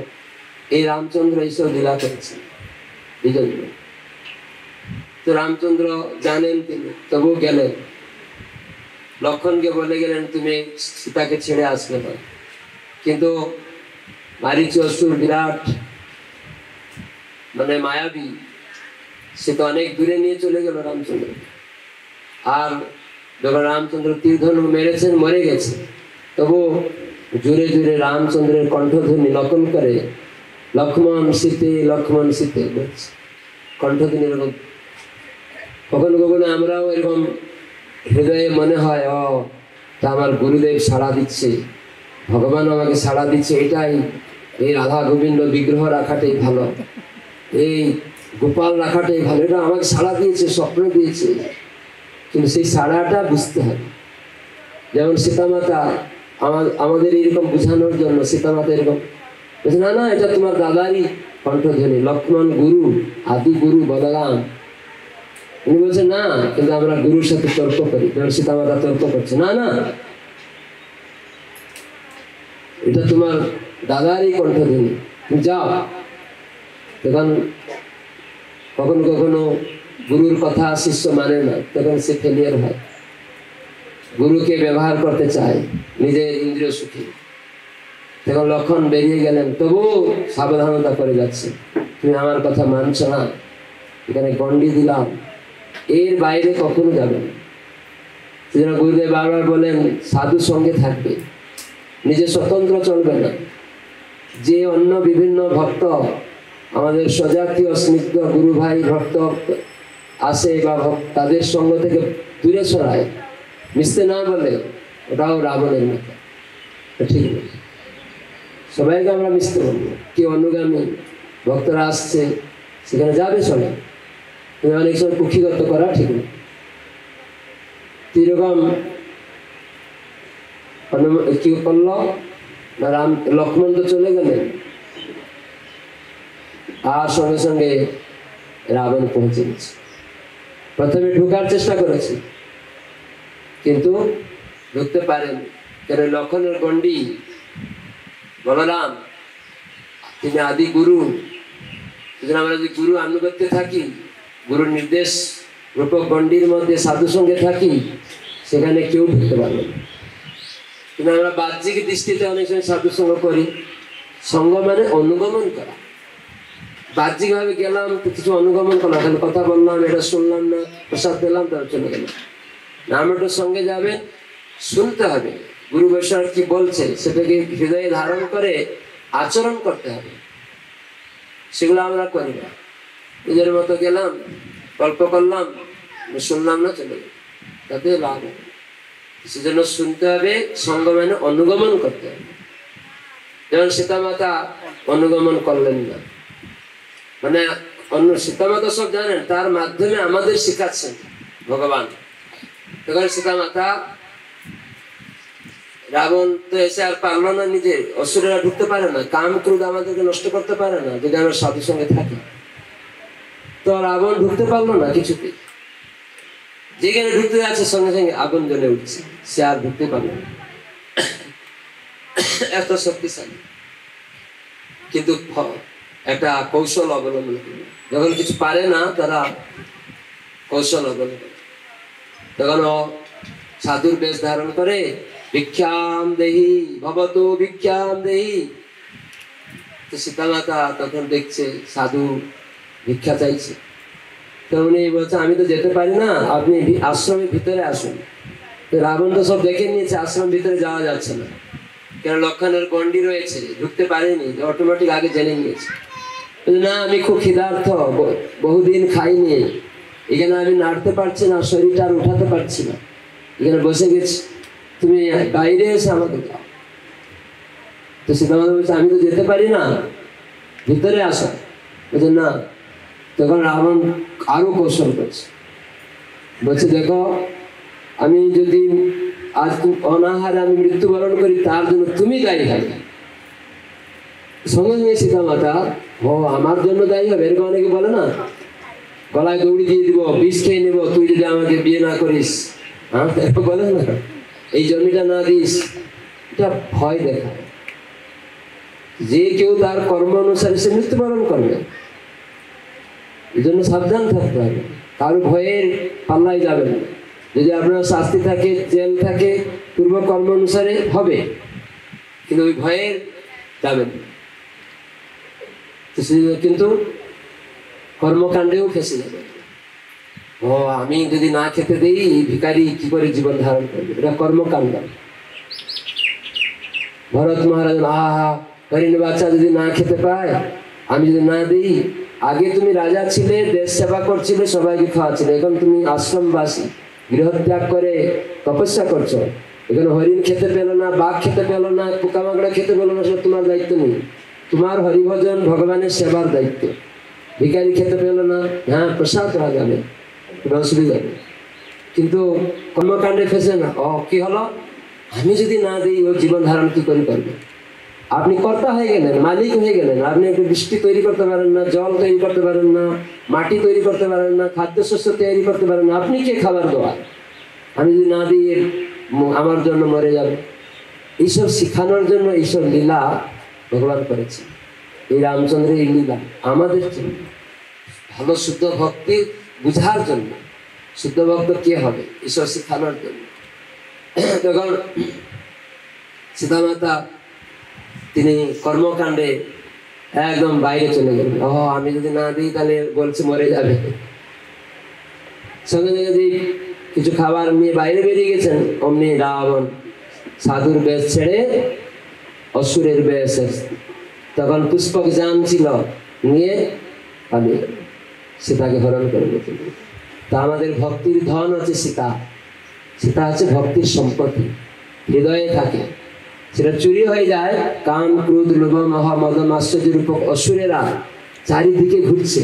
এই রামচন্দ্র এইসব লীলা করেছে এই জন্য। তো রামচন্দ্র জানেন, তিনি তবু গেলেন, লক্ষণকে বলে গেলেন তুমি সীতাকে ছেড়ে আসবে না। কিন্তু মারীচ অসুর বিরাট মানে মায়াবী, সে তো অনেক দূরে নিয়ে চলে গেল রামচন্দ্র। আর যখন রামচন্দ্র তীরধনুক মেরেছেন, মরে গেছে, তবু জোরে জোরে রামচন্দ্রের কণ্ঠধ্বনি নকল করে লক্ষ্মণ সীতে লক্ষ্মণ সীতে বলছে, কণ্ঠধ্বনি এরকম। কখনো কখনো আমরাও এরকম হৃদয়ে মনে হয়, ও তা আমার গুরুদেব সাড়া দিচ্ছে, ভগবান আমাকে সাড়া দিচ্ছে, এটাই, এই রাধা গোবিন্দ বিগ্রহ রাখাটাই ভালো, এই গোপাল রাখাটাই ভালো, এটা আমাকে সাড়া দিয়েছে, স্বপ্ন দিয়েছে। কিন্তু সেই সাড়াটা বুঝতে হবে। যেমন সীতামাতা আমাদের এরকম বোঝানোর জন্য, সীতামাতা এরকম বলছে, না না এটা তোমার দাদারই কণ্ঠধ্বনি, লক্ষ্মণ গুরু, আদি গুরু বলরাম। উনি বলছেন না, কিন্তু আমরা গুরুর সাথে তর্ক করি। যেমন সীতামাতা তর্ক করছে, না না এটা তোমার দাদারই কণ্ঠধ্বনি, তুমি যাও। তখন কখনো কখনো গুরুর কথা শিষ্য মানে না, তখন সে ফেলিয়ার হয়, গুরুকে ব্যবহার করতে চায় নিজের ইন্দ্রিয় সুখী। তখন লক্ষণ বেরিয়ে গেলেন, তবু সাবধানতা করে যাচ্ছে, তুমি আমার কথা মানছ না, এখানে গণ্ডি দিলাম, এর বাইরে কখনো যাবে না। সেজন্য গুরুদেব বারবার বলেন সাধুর সঙ্গে থাকবে, নিজে স্বতন্ত্র চলবে না। যে অন্য বিভিন্ন ভক্ত, আমাদের স্বজাতীয় স্নিগ্ধ গুরু ভাই ভক্ত আসে বা তাদের সঙ্গ থেকে দূরে সরায়, মিশতে না বলে, ওটাও রাবণের মতো, ঠিক না। সবাইকে আমরা মিশতে বলবো, কি অনুগামী ভক্তরা আসছে সেখানে যাবে সবাই, তুমি অনেক সময় কুক্ষিগত করা ঠিক না। এরকম কি করলো না, লক্ষ্মণ তো চলে গেলেন, আর সঙ্গে সঙ্গে রাবণ পৌঁছে গেছে। প্রথমে ঢুকার চেষ্টা করেছে, কিন্তু ঢুকতে পারেনি, কেন লক্ষণের গণ্ডি বলরাম, তিনি আদি গুরু। আমরা যদি গুরু আনুগত্যে থাকি, গুরুর নির্দেশ রূপক গণ্ডির মধ্যে সাধুর সঙ্গে থাকি, সেখানে কেউ ঢুকতে পারবে না। কিন্তু আমরা বাহ্যিক দৃষ্টিতে অনেক সময় সাধুর সঙ্গ করি, সঙ্গ মানে অনুগমন করা। বাহ্যিক ভাবে গেলাম, কিছু অনুগমন করলাম, তাহলে কথা বললাম, এটা শুনলাম না, প্রসাদ পেলাম, তার চলে গেলাম। নামটার সঙ্গে যাবে, শুনতে হবে গুরু বৈষ্ণব কি বলছে, সেটাকে হৃদয়ে ধারণ করে আচরণ করতে হবে। সেগুলো আমরা করি না, নিজের মতো গেলাম, গল্প করলাম, শুনলাম না, চলে গেলাম, তাতে লাভ হবে। সেজন্য শুনতে হবে, সঙ্গ মানে অনুগমন করতে হবে। যেমন সীতামাতা অনুগমন করলেন না, মানে অন্য সীতামাতা সব জানেন, তার মাধ্যমে আমাদের শিখাচ্ছেন ভগবান। তখন সীতামাতা, রাবণ তো এসে আর পারলো না, নিজে অসুরেরা ঢুকতে পারে না, কাম ক্রোধ আমাদেরকে নষ্ট করতে পারে না যদি আমরা সাধুর সঙ্গে থাকি। তো রাবণ ঢুকতে পারলো না কিছুতে, যেখানে ঢুকতে যাচ্ছে সঙ্গে সঙ্গে আগুন জ্বলে উঠছে, সে আর ঢুকতে পারলো না, এত শক্তিশালী। কিন্তু একটা কৌশল অবলম্বন করে, যখন কিছু পারে না তারা কৌশল অবলম্বন, তখন সাধুর বেশ ধারণ করে ভিক্ষাম দেহি ভবতু ভিক্ষাম দেহি। তো সীতামাতা তখন দেখছে সাধু ভিক্ষা চাইছে, তো উনি বলছে আমি তো যেতে পারি না, আপনি আশ্রমের ভিতরে আসুন। তো রাবণ তো সব দেখে নিয়েছে, আশ্রমের ভিতরে যাওয়া যাচ্ছে না, কেন লক্ষণের গন্ডি রয়েছে, ঢুকতে পারেনি, অটোমেটিক আগে জেনে নিয়েছে। না আমি খুব ক্ষিধার্থ, বহুদিন খাইনি, এখানে আমি নাড়তে পারছি না, শরীরটা আর উঠাতে পারছি না, এখানে বসে গেছি, তুমি বাইরে এসে আমাকে দাও। তো সীতামাতা বলছে আমি তো যেতে পারি না, ভিতরে আসো। বলছে না। তখন রাবণ আরো কৌশল করছে, বলছে দেখো আমি যদি আজ অনাহারে আমি মৃত্যুবরণ করি তার জন্য তুমি দায়ী হবে। সঙ্গে সঙ্গে সীতামাতা ও আমার জন্য দায়ী হবে, এরকম অনেকে বলে না, গলায় দৌড়ি দিয়ে দিব, বিষ খেয়ে নেবো তুই যদি আমাকে বিয়ে না করিস, হ্যাঁ বলে না, এই জমিটা না দিস। এটা ভয় দেখায়। যে কেউ তার কর্ম অনুসারে সে মৃত্যুবরণ করবে, এই জন্য সাবধান থাকতে হবে, কারো ভয়ের পাল্লায় যাবেন না। যদি আপনার শাস্তি থাকে, জেল থাকে, পূর্ব কর্ম অনুসারে হবে, কিন্তু ওই ভয়ের যাবেন না। কিন্তু কর্মকাণ্ডেও ফেসে যাবে। ও আমি যদি না খেতে দিই ভিখারি কি করে জীবন ধারণ করবে, এটা কর্মকাণ্ড। ভরত মহারাজ আহা হরিণ বাচ্চা যদি না খেতে পায়, আমি যদি না দিই, আগে তুমি রাজা ছিলে, দেশ সেবা করছিলে, সবাইকে খাওয়াছিলে, এখন তুমি আশ্রমবাসী, গৃহত্যাগ করে তপস্যা করছো, এখানে হরিণ খেতে পেলো না, বাঘ খেতে পেলো না, পোকামাকড়া খেতে পেলো না, সেটা তোমার দায়িত্ব নেই। তোমার হরিভজন ভগবানের সেবার দায়িত্ব। ভিখারি খেতে পেলো না, হ্যাঁ প্রসাদ করা যাবে, অসুবিধা নেই, কিন্তু কর্মকাণ্ডে ফেসে না। কি হলো, আমি যদি না দিই ও জীবন ধারণ কি করে করবে? আপনি কর্তা হয়ে গেলেন, মালিক হয়ে গেলেন, আপনি একটু বৃষ্টি তৈরি করতে পারেন না, জল তৈরি করতে পারেন না, মাটি তৈরি করতে পারেন না, খাদ্যশস্য তৈরি করতে পারেন না, আপনি কে খাবার দেওয়া? আমি যদি না দিই আমার জন্য মরে যাবে। এইসব শিখানোর জন্য এইসব লীলা ভগবান করেছে। এই রামচন্দ্রের এই লীলা আমাদের জন্য, ভালো শুদ্ধ ভক্তি বুঝার জন্য, শুদ্ধ ভক্ত কে হবে এইসব শিখানোর জন্য। তখন সীতামাতা তিনি কর্মকাণ্ডে একদম বাইরে চলে গেলেন। আমি যদি না দিই তাহলে বলছে মরে যাবে। সঙ্গে সঙ্গে যে কিছু খাবার নিয়ে বাইরে বেরিয়ে গেছেন, অমনি রাবণ সাধুর বেশ ছেড়ে অসুরের বেশ, তখন পুষ্পক যান ছিল নিয়ে পালিয়ে গেল, সীতাকে হরণ করে গেছিল। তা আমাদের ভক্তির ধন হচ্ছে সীতা। সীতা হচ্ছে ভক্তির সম্পত্তি, হৃদয়ে থাকে, সেটা চুরি হয়ে যায়। কাম ক্রোধ লোভ মোহ মদ মাশ্চর্য রূপক অসুরেরা চারিদিকে ঘুরছে,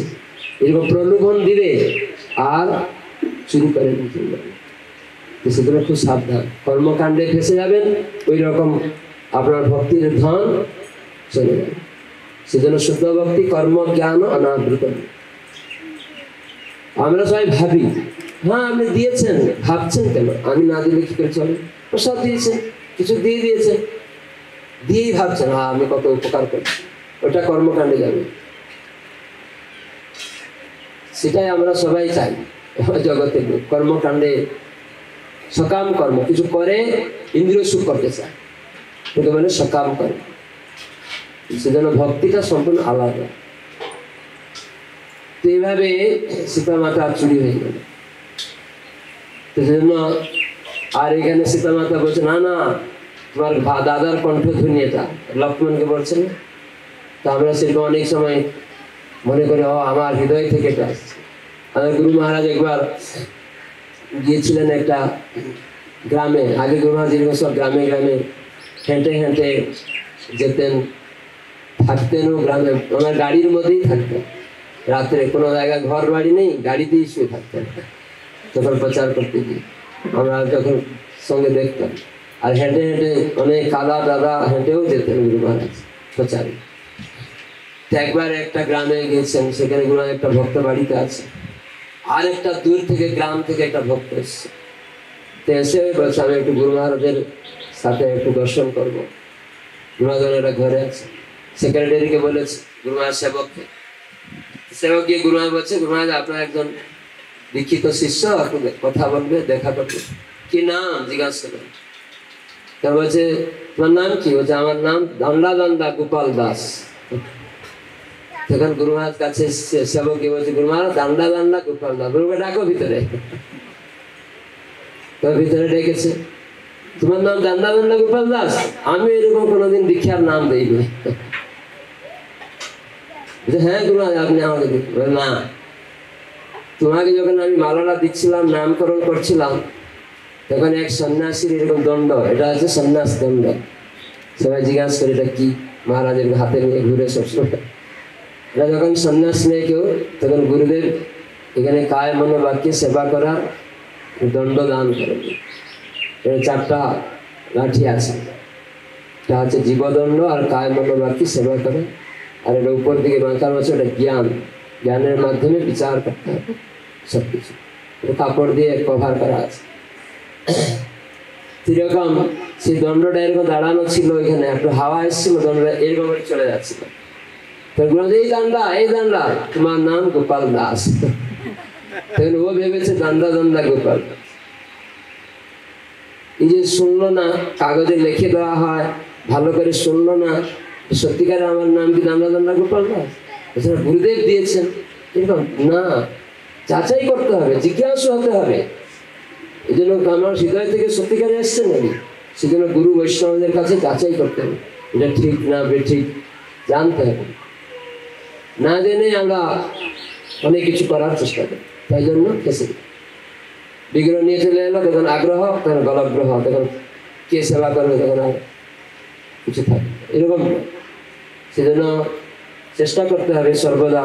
এরকম প্রলোভন দিবে আর চুরি করে নিতে যাবে। সেজন্য খুব সাবধান, কর্মকাণ্ডে ফেসে যাবেন, ওই রকম আপনার ভক্তির ধন চলে যাবে। সেজন্য শুদ্ধ ভক্তি কর্ম জ্ঞান অনাবৃত। আমরা সবাই ভাবি, হ্যাঁ আপনি দিয়েছেন, ভাবছেন কেন আমি না দিলে কি করে চলে? প্রসাদ দিয়েছেন, কিছু দিয়ে দিয়েছে, দিয়েই ভাবছেন হ্যাঁ আমি কত উপকার করছি, ওটা কর্মকাণ্ডে যাবে। সেটাই আমরা সবাই চাই জগতে, কর্মকাণ্ডে সকাম কর্ম, কিছু করে ইন্দ্রিয় সুখ করতে চায়, এটা মানে সকাম কর্ম। সেজন্য ভক্তিটা সম্পূর্ণ আলাদা। তো এইভাবে সীতামাতা চুরি হয়ে গেল। সেজন্য আর এখানে সীতামাতা বলছে না না তোমার দাদার কণ্ঠধ্বনি, এটা লক্ষ্মণকে বলছেন। তা আমরা সেরকম অনেক সময় মনে করি আমার হৃদয় থেকে এটা আসছে। আমাদের গুরু মহারাজ একবার গিয়েছিলেন একটা গ্রামে, আগে গুরু মহারাজ যেরকম সব গ্রামে গ্রামে হেঁটে হেঁটে যেতেন, থাকতেনও গ্রামে, ওনার গাড়ির মধ্যেই থাকতেন। রাত্রে কোনো জায়গায় ঘর বাড়ি নেই, গাড়িতেই শুয়ে থাকতেন। তখন প্রচার করতে গিয়ে আমরা যখন সঙ্গে দেখতাম, আর হেঁটে হেঁটে অনেক কাদা দাদা হেঁটেও যেতেন গুরু মহারাজ প্রচারে। তো একবার একটা গ্রামে গিয়েছেন, সেখানে গুরু একটা ভক্ত বাড়িতে আছে, আর একটা দূর থেকে গ্রাম থেকে একটা ভক্ত এসছে। তো এসে বলছে আমি একটু গুরু মহারাজের সাথে একটু দর্শন করবো। গুরু মহারাজ একটা ঘরে আছে, সেক্রেটারিকে বলেছে, গুরু মহারাজ সেবককে, সেবক গিয়ে গুরু মহারাজ বলছে গুরু মহারাজ আপনার একজন দীক্ষিত শিষ্য কথা বলবে, দেখা করবে। কি নাম জিজ্ঞাসা করবে। তা বলছে তোমার নাম কি? বলছে আমার নাম দণ্ডা দণ্ডা গোপাল দাস। তখন গুরু মহারাজ কাছে সেবক গিয়ে বলছে গুরু মহারাজ দান্ডা দান্ডা গোপাল দাস, গুরুকে ডাকো ভিতরে। তো ভিতরে ডেকেছে, তোমার নাম দান্ডা গোপাল দাস, আমি এরকম কোনোদিন দীক্ষার নাম দেইনি। হ্যাঁ গুরুরাজ আপনি আমাকে না, তোমাকে যখন আমি মালাটা দিচ্ছিলাম, নামকরণ করছিলাম, তখন এক সন্ন্যাসীর এরকম দণ্ড, এটা হচ্ছে সন্ন্যাস দণ্ড। সবাই জিজ্ঞাসা করে এটা কি, মহারাজের হাতে নিয়ে ঘুরে সবসময়। এটা যখন সন্ন্যাস নেয় কেউ, তখন গুরুদেব এখানে কায় মনে বাক্যে সেবা করার দণ্ড দান করেন। এর 4টা লাঠি আছে, এটা হচ্ছে জীবদণ্ড, আর কায় মনে বাক্যে সেবা করে, আর এটা উপর দিকে বাঁকার আছে, এটা জ্ঞান, জ্ঞানের মাধ্যমে বিচার করতে হবে সবকিছু। কাপড় দিয়ে কভার করা আছে। সেরকম সেই দণ্ডটা এরকম দাঁড়ানো ছিল, এখানে একটু হাওয়া এসেছিল, দণ্ডটা এরকম চলে যাচ্ছিল। এই দান্ডা তোমার নাম গোপাল দাস। তখন ও ভেবেছে দান্ডা গোপাল দাস। এই যে শুনলো না, কাগজে লিখে দেওয়া হয়, ভালো করে শুনলো না, সত্যিকারে আমার নাম কি দান্ডা গোপাল দাস? গুরুদেব দিয়েছেন এরকম না, যাচাই করতে হবে, জিজ্ঞাসা হতে হবে। এই জন্য আমার হৃদয় থেকে সত্যিকারে এসছে নাকি, সেজন্য গুরু বৈষ্ণবদের কাছে যাচাই করতে হবে, এটা ঠিক না বেঠিক জানতে হবে। না জেনে আমরা অনেক কিছু করার চেষ্টা করি, তাই জন্য ফেসে বিগ্রহ নিয়ে চলে এলো, তখন আগ্রহ, তখন গলাগ্রহ, তখন কে সেবা করবে, তখন আর কিছু থাকবে এরকম। সেজন্য চেষ্টা করতে হবে সর্বদা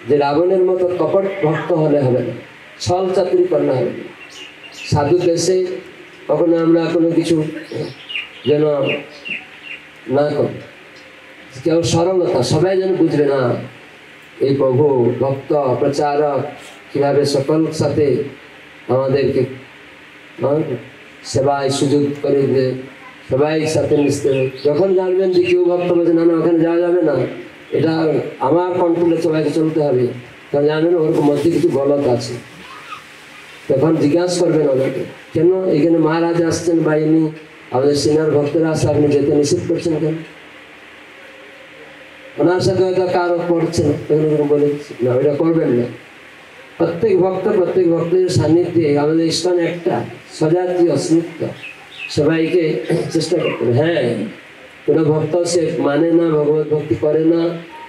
যে রাবণের মতো কপট ভক্ত হলে হবে না, ছল চাতুরি করলে হবে না। সাধু দেশে কখনো আমরা কোনো কিছু যেন না করি, কেউ সরলতা, সবাই যেন বুঝবে না এই প্রভু ভক্ত প্রচারক কিভাবে সকল সাথে আমাদেরকে সেবায় সুযোগ করে যে সবাই সাথে মিশতে হবে। যখন জানবেন যে কেউ ভক্ত বলছে না ওখানে যাওয়া যাবে না, এটা আমার কন্ট্রোলে সবাইকে চলতে হবে, তখন জানবেন ওর মধ্যে কিছু গলত আছে। তখন জিজ্ঞাসা করবেন ওদেরকে, কেন এখানে মহারাজ আসছেন বা এমনি আমাদের সিনিয়র ভক্তরা আসছে, আপনি যেতে নিষেধ করছেন কেন? ওনার সাথে হয়তো কারো পড়ছে না, তখন বলে না ওইটা করবেন না। প্রত্যেক ভক্তের সান্নিধ্যে আমাদের ইস্কন একটা সজাতীয় অস্মিত্ব, সবাইকে চেষ্টা করতে হবে। হ্যাঁ, কোনো ভক্ত সে মানে না, ভগবত ভক্তি করে না,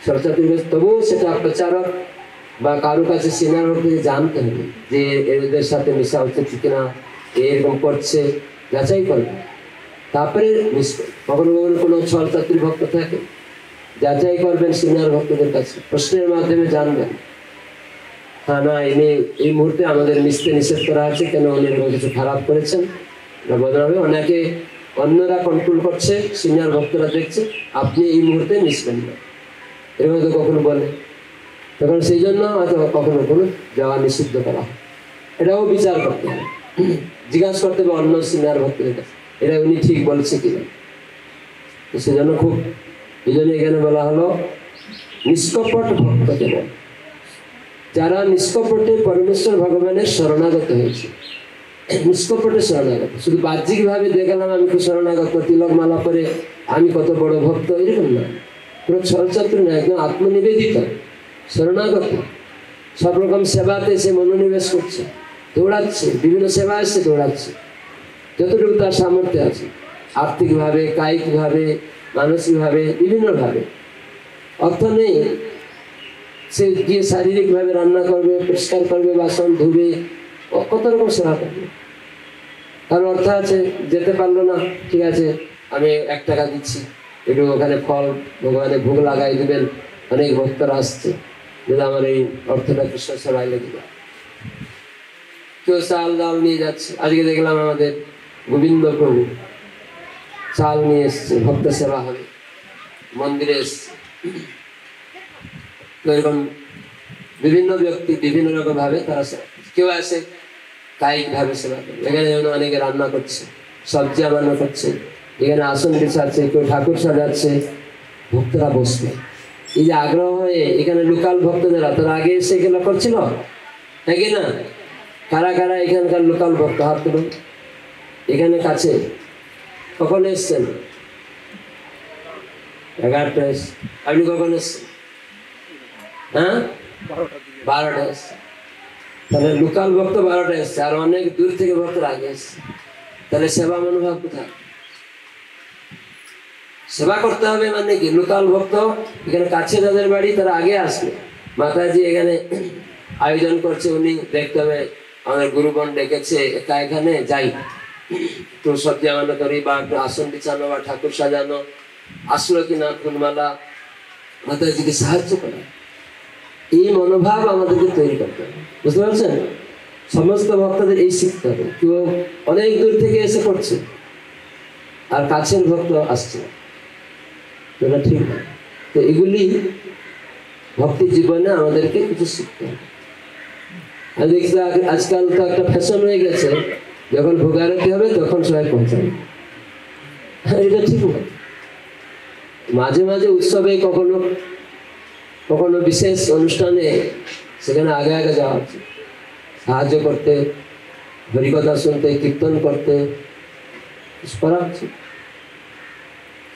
সরস্বতী, তবুও সেটা প্রচারক বা কারো কাছে সিনিয়র ভক্তকে জানতে হবে যে এদের সাথে মিশা উচিত কিনা, এরকম করছে, যাচাই করবে, তারপরে কখনো কখনো কোনো ছলচাতুরি ভক্ত থাকে, যাচাই করবেন সিনিয়র ভক্তদের কাছে, প্রশ্নের মাধ্যমে জানবেন। হ্যাঁ না, এই মুহূর্তে আমাদের মিশতে নিষেধ করা আছে, কেন উনি এরকম কিছু খারাপ করেছেন, বদল হবে। অনেকে অন্যরা কন্ট্রোল করছে, সিনিয়র ভক্তরা দেখছে, আপনি এই মুহূর্তে মিশবেন না, এরকম তো কখনো বলে। তখন সেই জন্য হয়তো কখনো কখনো যাওয়া নিষিদ্ধ করা হয়। এটাও বিচার করতে হবে, জিজ্ঞাসা করতে হবে অন্য সিনিয়র ভক্তদের কাছে, এটা উনি ঠিক বলছে কিনা। সেজন্য খুব, এই জন্য এখানে বলা হলো নিষ্কপট ভক্ত কেবল, যারা নিষ্কপটে পরমেশ্বর ভগবানের শরণাগত হয়েছে। নিষ্কপটে শরণাগত, শুধু বাহ্যিক ভাবে দেখালাম আমি খুব শরণাগত, তিলক মালা করে আমি কত বড় ভক্ত, এরকম না, কোনো ছলচাতুরি না, একদম আত্মনিবেদিত শরণাগত। সব রকম সেবাতে সে মনোনিবেশ করছে, দৌড়াচ্ছে, বিভিন্ন সেবা আসছে, দৌড়াচ্ছে যতটুকু তার সামর্থ্য আছে, আর্থিকভাবে, কায়িকভাবে, মানসিকভাবে, বিভিন্নভাবে। অর্থ নেই, সে গিয়ে শারীরিকভাবে রান্না করবে, পরিষ্কার করবে, বাসন ধুবে, কত রকম সেবা করবে। তার অর্থ আছে, যেতে পারলো না, ঠিক আছে আমি 1 টাকা দিচ্ছি, একটু ওখানে ফল ভগবানের ভোগ লাগাই দেবেন, অনেক ভক্তরা আসছে, যদি আমার এই অর্থটা কৃষ্ণ সেবায় লেগে যায়। কেউ চাল ডাল নিয়ে যাচ্ছে, আজকে দেখলাম আমাদের গোবিন্দ প্রভু চাল নিয়ে এসছে, ভক্ত সেবা হবে, মন্দিরে এসছে। এরকম বিভিন্ন ব্যক্তি বিভিন্ন রকম ভাবে তারা সেবা, কেউ আসে কায়িক ভাবে সেবা করে, এখানে যেমন অনেকে রান্না করছে, সবজি রান্না করছে, এখানে আসন বিছাচ্ছে, কেউ ঠাকুর সাজাচ্ছে, ভক্তরা বসবে। এই যে আগ্রহ হয়ে এখানে লোকাল ভক্তদের, তারা আগে এসে এগুলো করছিল নাকি না? কারা কারা এখানকার লোকাল ভক্ত হাত তুলুন, এখানে কাছে কখন এসছেন? 11টা এসছে। আপনি কখন এসছেন? হ্যাঁ, 12টা এসছে। তাহলে লোকাল ভক্ত 12টা এসছে, আর অনেক দূর থেকে ভক্তরা আগে এসছে। তাহলে সেবা মনোভাব কোথায়? সেবা করতে হবে মানে কি? লোকাল ভক্ত এখানে কাছে যাদের বাড়ি তারা আগে আসবে, মাতাজি এখানে আয়োজন করছে, উনি দেখতে হবে আমাদের গুরুগণ ডেকেছে, একা এখানে যাই তো সজ্জা মানো করি বা একটু আসন বিছানো বা ঠাকুর সাজানো, আসলো কিনা ফুলমালা, মাতাজিকে সাহায্য করা, এই মনোভাব আমাদেরকে তৈরি করতে হবে। বুঝতে পারছেন? সমস্ত ভক্তদের এই শিখতে হবে। কেউ অনেক দূর থেকে এসে করছে আর কাছের ভক্ত আসছে, এটা ঠিক না। তো এগুলি ভক্তি জীবনে আমাদেরকে কিছু শিখতে হবে। আমি দেখছি আজকাল তো একটা ফ্যাশন হয়ে গেছে, যখন ভোগারতি হবে তখন সবাই পৌঁছাবে, এটা ঠিক না। মাঝে মাঝে উৎসবে কখনো কখনো বিশেষ অনুষ্ঠানে সেখানে আগে আগে যাওয়া উচিত, সাহায্য করতে, হরিকথা শুনতে, কীর্তন করতে করা উচিত।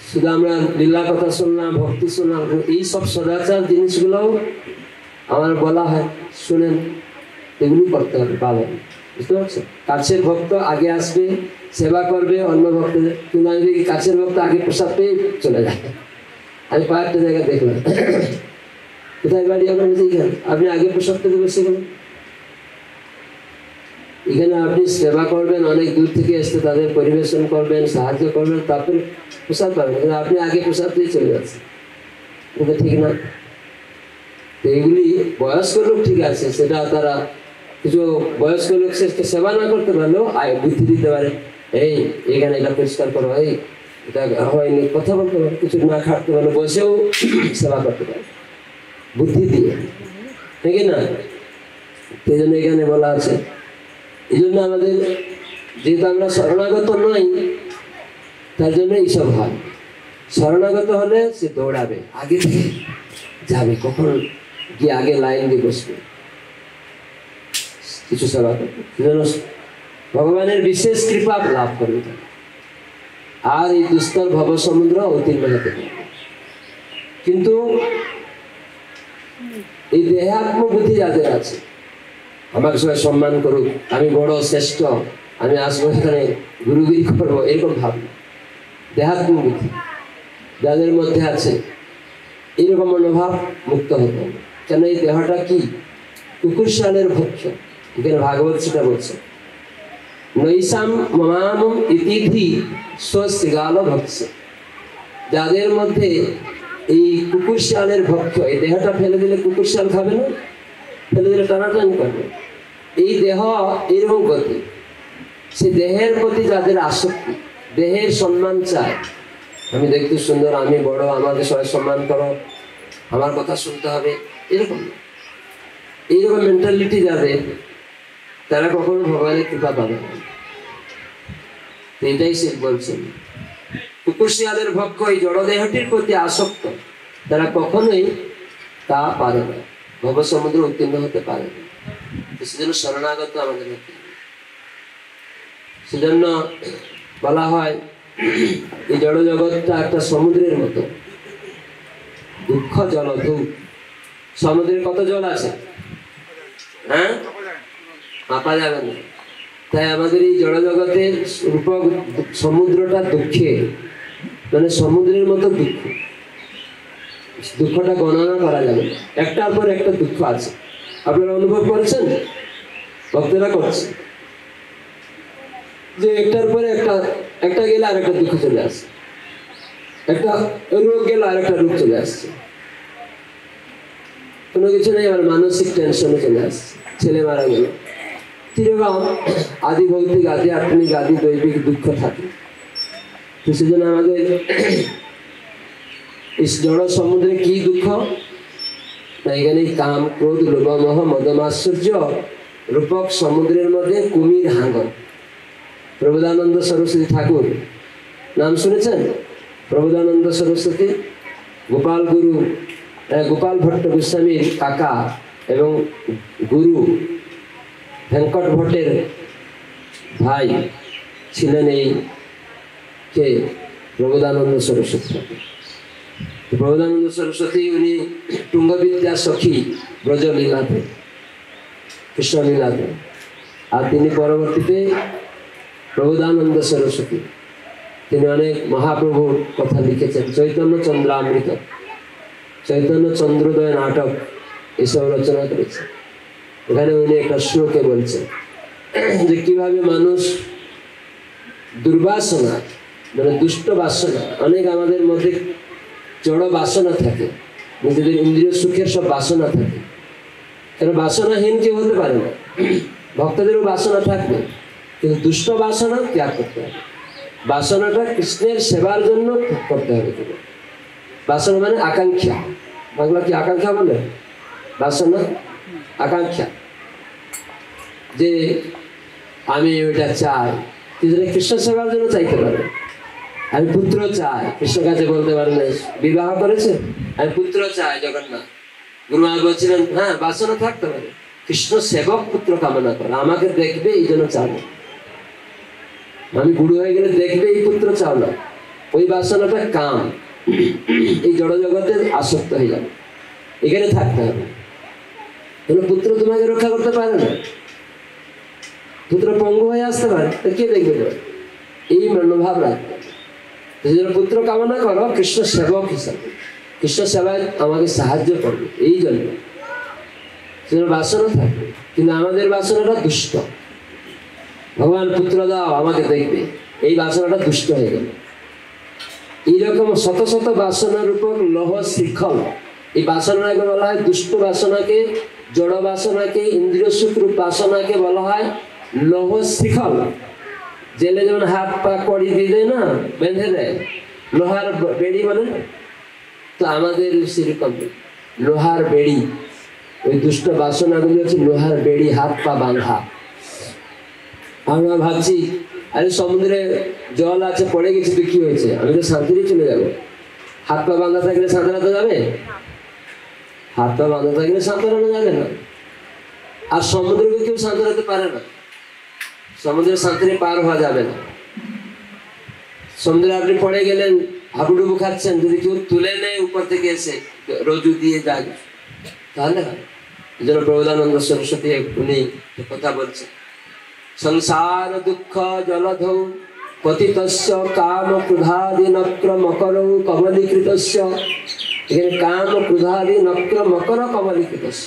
শুধু আমরা লীলা কথা শুনলাম, ভক্তি শুনলাম, এই সব সদাচার জিনিসগুলোও আমার বলা হয়, শুনেন, এগুলি করতে হবে, পাবেন। বুঝতে পারছো? কাছের ভক্ত আগে আসবে, সেবা করবে অন্য ভক্তদের, কিন্তু আমি দেখি কাছের ভক্ত আগে প্রসাদ পেয়ে চলে যায়। আমি কয়েকটা জায়গায় দেখলাম, কোথায় বাড়ি আপনার? আপনি আগে প্রসাদ পেতে বসে গেলেন, এখানে আপনি সেবা করবেন, অনেক দূর থেকে এসে তাদের পরিবেশন করবেন, সাহায্য করবেন, তারপরে প্রসাদ পাবেন, কিন্তু আপনি আগে প্রসাদ দিয়ে চলে যাচ্ছেন, এটা ঠিক না। তো এগুলি বয়স্ক লোক ঠিক আছে, সেটা তারা কিছু বয়স্ক লোক সেবা না করতে পারলেও বুদ্ধি দিতে পারে, এই এখানে এটা পরিষ্কার করো, এই এটা হয়নি, কথা বলতে পারে, কিছু না খাটতে পারলে বসেও সেবা করতে পারে বুদ্ধি দিয়ে, ঠিক না? সেই জন্য এখানে বলা আছে, এই জন্য আমাদের যেহেতু আমরা শরণাগত নই, তার জন্য এইসব হয়। শরণাগত হলে সে দৌড়াবে, আগে থেকে যাবে, কখন গিয়ে আগে লাইন দিয়ে বসবে কিছু সেবা করবে, সেজন্য ভগবানের বিশেষ কৃপা লাভ করবে আর এই দুস্তর ভব সমুদ্র অতীর্ণ হতে পারবে। কিন্তু এই দেহাত্ম বুদ্ধি যাদের আছে, আমাকে সবাই সম্মান করুক, আমি বড় শ্রেষ্ঠ, আমি আসবো এখানে গুরুগিরি করবো, এরকম ভাবনা, দেহাত্ম বুদ্ধি যাদের মধ্যে আছে, এইরকম মনোভাব মুক্ত হতে হবে। কেন এই দেহটা কি? কুকুরশালের ভক্ষ, এখানে ভাগবত সেটা বলছে, নৈশাম মমাম ইতিধি স্বশৃগাল ভক্ষ, যাদের মধ্যে এই কুকুরশালের ভক্ষ, এই দেহটা ফেলে দিলে কুকুরশাল খাবে না, ফেলে দিলে টানাটানি করবে, এই দেহ এরকম গতি, সে দেহের প্রতি যাদের আসক্তি, দেহের সম্মান চায়, আমি দেখতে সুন্দর, আমি বড়, আমাকে সবাই সম্মান করো, আমার কথা শুনতে হবে, এরকম এইরকম মেন্টালিটি যাদের, তারা কখনো ভগবানের কৃপা পাবে না। এটাই সে বলছেন, কুকুরশিয়ালের ভক্ষ, এই জড়দেহটির প্রতি আসক্ত, তারা কখনোই তা পারে না, ভব সমুদ্র উত্তীর্ণ হতে পারে না। সেজন্য শরণাগত আমাদের হতে হবে। সেজন্য বলা হয় এই জড় জগৎটা একটা সমুদ্রের মতো, দুঃখ জলধূ। সমুদ্রের কত জল আছে? হ্যাঁ, মাপা যাবে না। তাই আমাদের এই জড় জগতের রূপক সমুদ্রটা দুঃখে, মানে সমুদ্রের মতো দুঃখ, দুঃখটা গণনা করা যাবে না, একটার পর একটা দুঃখ আছে। আপনারা অনুভব করেছেন? ভক্তরা করছে যে একটার পরে একটা গেলে আর একটা দুঃখ চলে আসছে, একটা রোগ গেলে আর একটা রোগ চলে আসছে, কোনো কিছু নেই, আবার মানসিক টেনশনে চলে আসছে, ছেলে মারা গেল, কিরকম আদি ভৌতিক, আদি আত্মিক, আদি দৈবিক দুঃখ থাকে। তো সেজন্য আমাদের এই জড় সমুদ্রে কি দুঃখ না, এখানে কাম, ক্রোধ, লোভ, মোহ, মদ, মাৎসর্য রূপক সমুদ্রের মধ্যে কুমির হাঙ্গর। প্রবোধানন্দ সরস্বতী ঠাকুর নাম শুনেছেন? প্রবোধানন্দ সরস্বতী গোপাল ভট্ট গোস্বামীর কাকা এবং গুরু ভেঙ্কট ভট্টের ভাই ছিলেন এই কে? প্রবোধানন্দ সরস্বতী। প্রবোধানন্দ সরস্বতী উনি তুঙ্গবিদ্যা সখী ব্রজলীলাতে, কৃষ্ণলীলাতে, আর তিনি পরবর্তীতে প্রবোধানন্দ সরস্বতী তিনি অনেক মহাপ্রভুর কথা লিখেছেন। চৈতন্য চন্দ্রামৃত, চৈতন্য চন্দ্রোদয় নাটক এসব রচনা করেছেন। এখানে উনি একটা শ্লোকে বলছেন যে কিভাবে মানুষ দুর্বাসনা মানে দুষ্ট বাসনা, অনেক আমাদের মধ্যে জড় বাসনা থাকে, নিজেদের ইন্দ্রিয় সুখের সব বাসনা থাকে। কেন বাসনাহীন কেউ হতে পারে না, ভক্তদেরও বাসনা থাকবে, কিন্তু দুষ্ট বাসনা ত্যাগ করতে হবে। বাসনাটা কৃষ্ণের সেবার জন্য করতে হবে। বাসনা মানে আকাঙ্ক্ষা, বাংলা কি আকাঙ্ক্ষা বলে? বাসনা আকাঙ্ক্ষা, যে আমি ওইটা চাই, কিন্তু কৃষ্ণ সেবার জন্য চাইতে পারে। আমি পুত্র চাই, কৃষ্ণ কাছে বলতে পারেন বিবাহ করেছে, আমি পুত্র চাই জগন্নাথ। গুরুমা বলছিলেন হ্যাঁ বাসনা থাকতে পারে, কৃষ্ণ সেবক পুত্র কামনা করে, আমাকে দেখবে এই জন্য চাও না, আমি বুড়ো হয়ে গেলে দেখবে এই পুত্র চাও না, ওই বাসনাটা কাম, এই জড় জগতে আসক্ত হয়ে যাবে, এখানে থাকতে হবে। পুত্র তোমাকে রক্ষা করতে পারে না, পুত্র পঙ্গু হয়ে আসতে পারে, কে দেখবে? এই মনোভাব রাখবে। পুত্র কামনা করো কৃষ্ণ সেবক হিসাবে, কৃষ্ণ সেবায় আমাকে সাহায্য করবে, এই জন্য বাসনা থাকবে। কিন্তু আমাদের বাসনাটা দুষ্ট, ভগবান পুত্র দাও আমাকে দেখবে, এই বাসনাটা দুষ্ট হয়ে গেল। এইরকম শত শত বাসনার উপর লহ শৃঙ্খল, এই বাসনাকে বলা হয় দুষ্ট বাসনাকে, জড় বাসনাকে, ইন্দ্রিয় সুখ রূপ বাসনাকে বলা হয় লহ শৃঙ্খল। জেলে যেমন হাত পা কড়ি দিয়ে দেয় না, বেঁধে দেয়, লোহার বেড়ি বলে, তো আমাদের সেরকম লোহার বেড়ি, ওই দুষ্ট বাসনাগুলি হচ্ছে লোহার বেড়ি, হাত পা বাঁধা। আমরা ভাবছি আরে সমুদ্রে জল আছে, পড়ে গেছি তো কি হয়েছে, আমি তো শান্তিতে চলে যাবো। হাত পা বাঁধা থাকলে সাঁতরাতে যাবে? হাত পা বাঁধা থাকলে সাঁতরানো যাবে না। আর সমুদ্রকে কেউ সাঁতরাতে পারে না, সমুদ্রের সাঁতরে পার হওয়া যাবে না। সমুদ্রে আপনি পড়ে গেলেন, হাবুডুবু খাচ্ছেন, যদি কেউ তুলে নেয় উপর থেকে এসে রজু দিয়ে যায় তাহলে এই জন্য প্রবোধানন্দ সরস্বতী উনি কথা বলছেন, সংসার দুঃখ জলধৌ পতিতস্য কাম ক্রোধাদি নক্র মকর কবলীকৃতস্য। এখানে কাম ক্রোধাদি নক্র মকর কবলীকৃতস্য,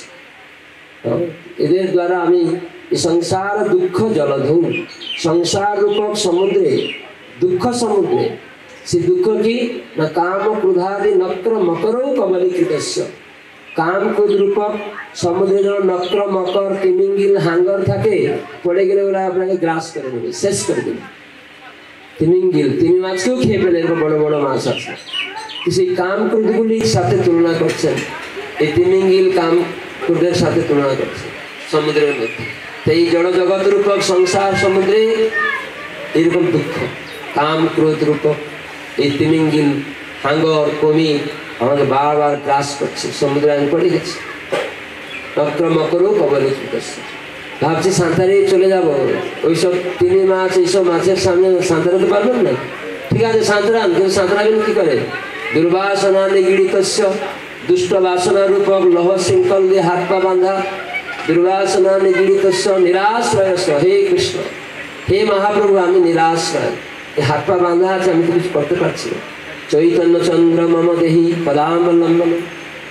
এদের দ্বারা আমি সংসার দুঃখ জলধৌ, সংসার রূপক সমুদ্রে, দুঃখ সমুদ্রে, সে দুঃখ কি না কাম ক্রোধাদি নক্র মকর কবলীকৃতস্য। কাম ক্রোধ রূপক সমুদ্রে যেমন নক্র মকর তিমিঙ্গিল হাঙ্গর থাকে, পড়ে গেলে ওরা আপনাকে গ্রাস করে নেবে, শেষ করে দেবে। তিমিঙ্গিল, তিমি মাছকেও খেয়ে ফেলে, এরকম বড় বড় মাছ আছে। সেই কাম ক্রোধগুলির সাথে তুলনা করছেন, এই তিমিঙ্গিল কাম ক্রোধের সাথে তুলনা করছেন সমুদ্রের মধ্যে। তো এই জড় জগৎ রূপক সংসার সমুদ্রে এরকম দুঃখ, কাম ক্রোধ রূপক এই তিমিঙ্গিল হাঙ্গর কমি আমাকে বারবার গ্রাস করছে, সমুদ্রে আমি পড়ে গেছি। নক্র মকরও কবলীকৃত, ভাবছি সাঁতারে চলে যাব, ওইসব তিমি মাছ এইসব মাছের সামনে সাঁতারাতে পারবেন না। ঠিক আছে সাঁতরান, কিন্তু সাঁতরাবেন কি করে? দুর্বাসনা নিগৃহীতস্য, দুষ্ট বাসনা রূপক লহ শৃঙ্খল দিয়ে হাত পা বাঁধা, দুর্বাসনা নিগৃহীতস্য নিরাশ্রয়স্য। হে কৃষ্ণ, হে মহাপ্রভু, আমি নিরাশ্রয়, এই হাত পা বাঁধা আছে, আমি তো কিছু করতে পারছি না। চৈতন্য চন্দ্র মম দেহি পদাবলম্বন,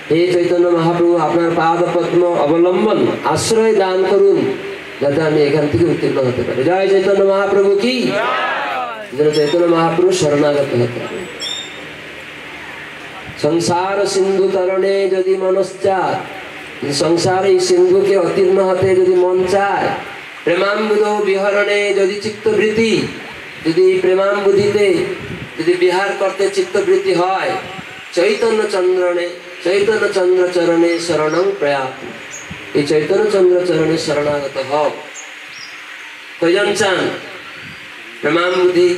হে চৈতন্য মহাপ্রভু, আপনার পাদ পদ্ম অবলম্বন আশ্রয় দান করুন, যাতে আমি এখান থেকে উত্তীর্ণ হতে পারি। জয় চৈতন্য মহাপ্রভু কি। চৈতন্য মহাপ্রভু শরণাগত হতে হবে। সংসার সিন্ধু তরণে যদি মনশ্চায়, সংসার এই সিন্ধুকে অতীর্ণ হতে যদি মন চায়, প্রেমাম্বুধ বিহরণে যদি চিত্তবৃত্তি, যদি প্রেমাম্বুধিতে যদি বিহার করতে চিত্তবৃত্তি হয়, চৈতন্য চন্দ্রণে, চৈতন্য চন্দ্র চরণে শরণং প্রয়াত, এই চৈতন্য চন্দ্র চরণে শরণাগত হও। কয়জন চান প্রেমাম্বুধি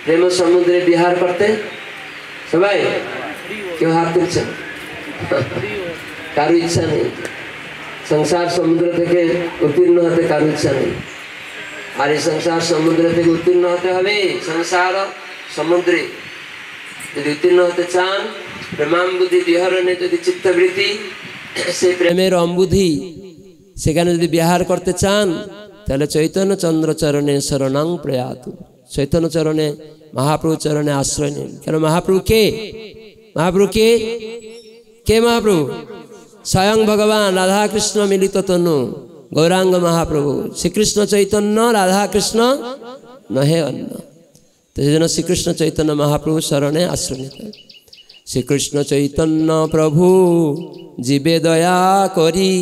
প্রেম সমুদ্রে বিহার করতে? সবাই? কেউ হাত তুলছেন? কারো ইচ্ছা নেই, সংসার সমুদ্র থেকে উত্তীর্ণ হতে কারো ইচ্ছা নেই। আর এই সংসার সমুদ্র থেকে উত্তীর্ণ হতে হবে, সংসার সমুদ্রে যদি উত্তীর্ণ হতে চান, প্রেমাম্বুধি বিহরণে যদি চিত্তবৃত্তি, সেই প্রেমের অম্বুধি সেখানে যদি বিহার করতে চান, তাহলে চৈতন্য চন্দ্র চরণে শরণং প্রয়াতু, চৈতন্য চরণে মহাপ্রভু চরণে আশ্রয় নিন। কেন মহাপ্রভু কে? মহাপ্রভু কে? কে মহাপ্রভু? স্বয়ং ভগবান রাধা কৃষ্ণ মিলিত তনু গৌরাঙ্গ মহাপ্রভু, শ্রীকৃষ্ণ চৈতন্য রাধা কৃষ্ণ নহে অন্য। তো সেই জন্য শ্রীকৃষ্ণ চৈতন্য মহাপ্রভু শরণে আশ্রয় নিতে। শ্রীকৃষ্ণ চৈতন্য প্রভু জীবে দয়া করি,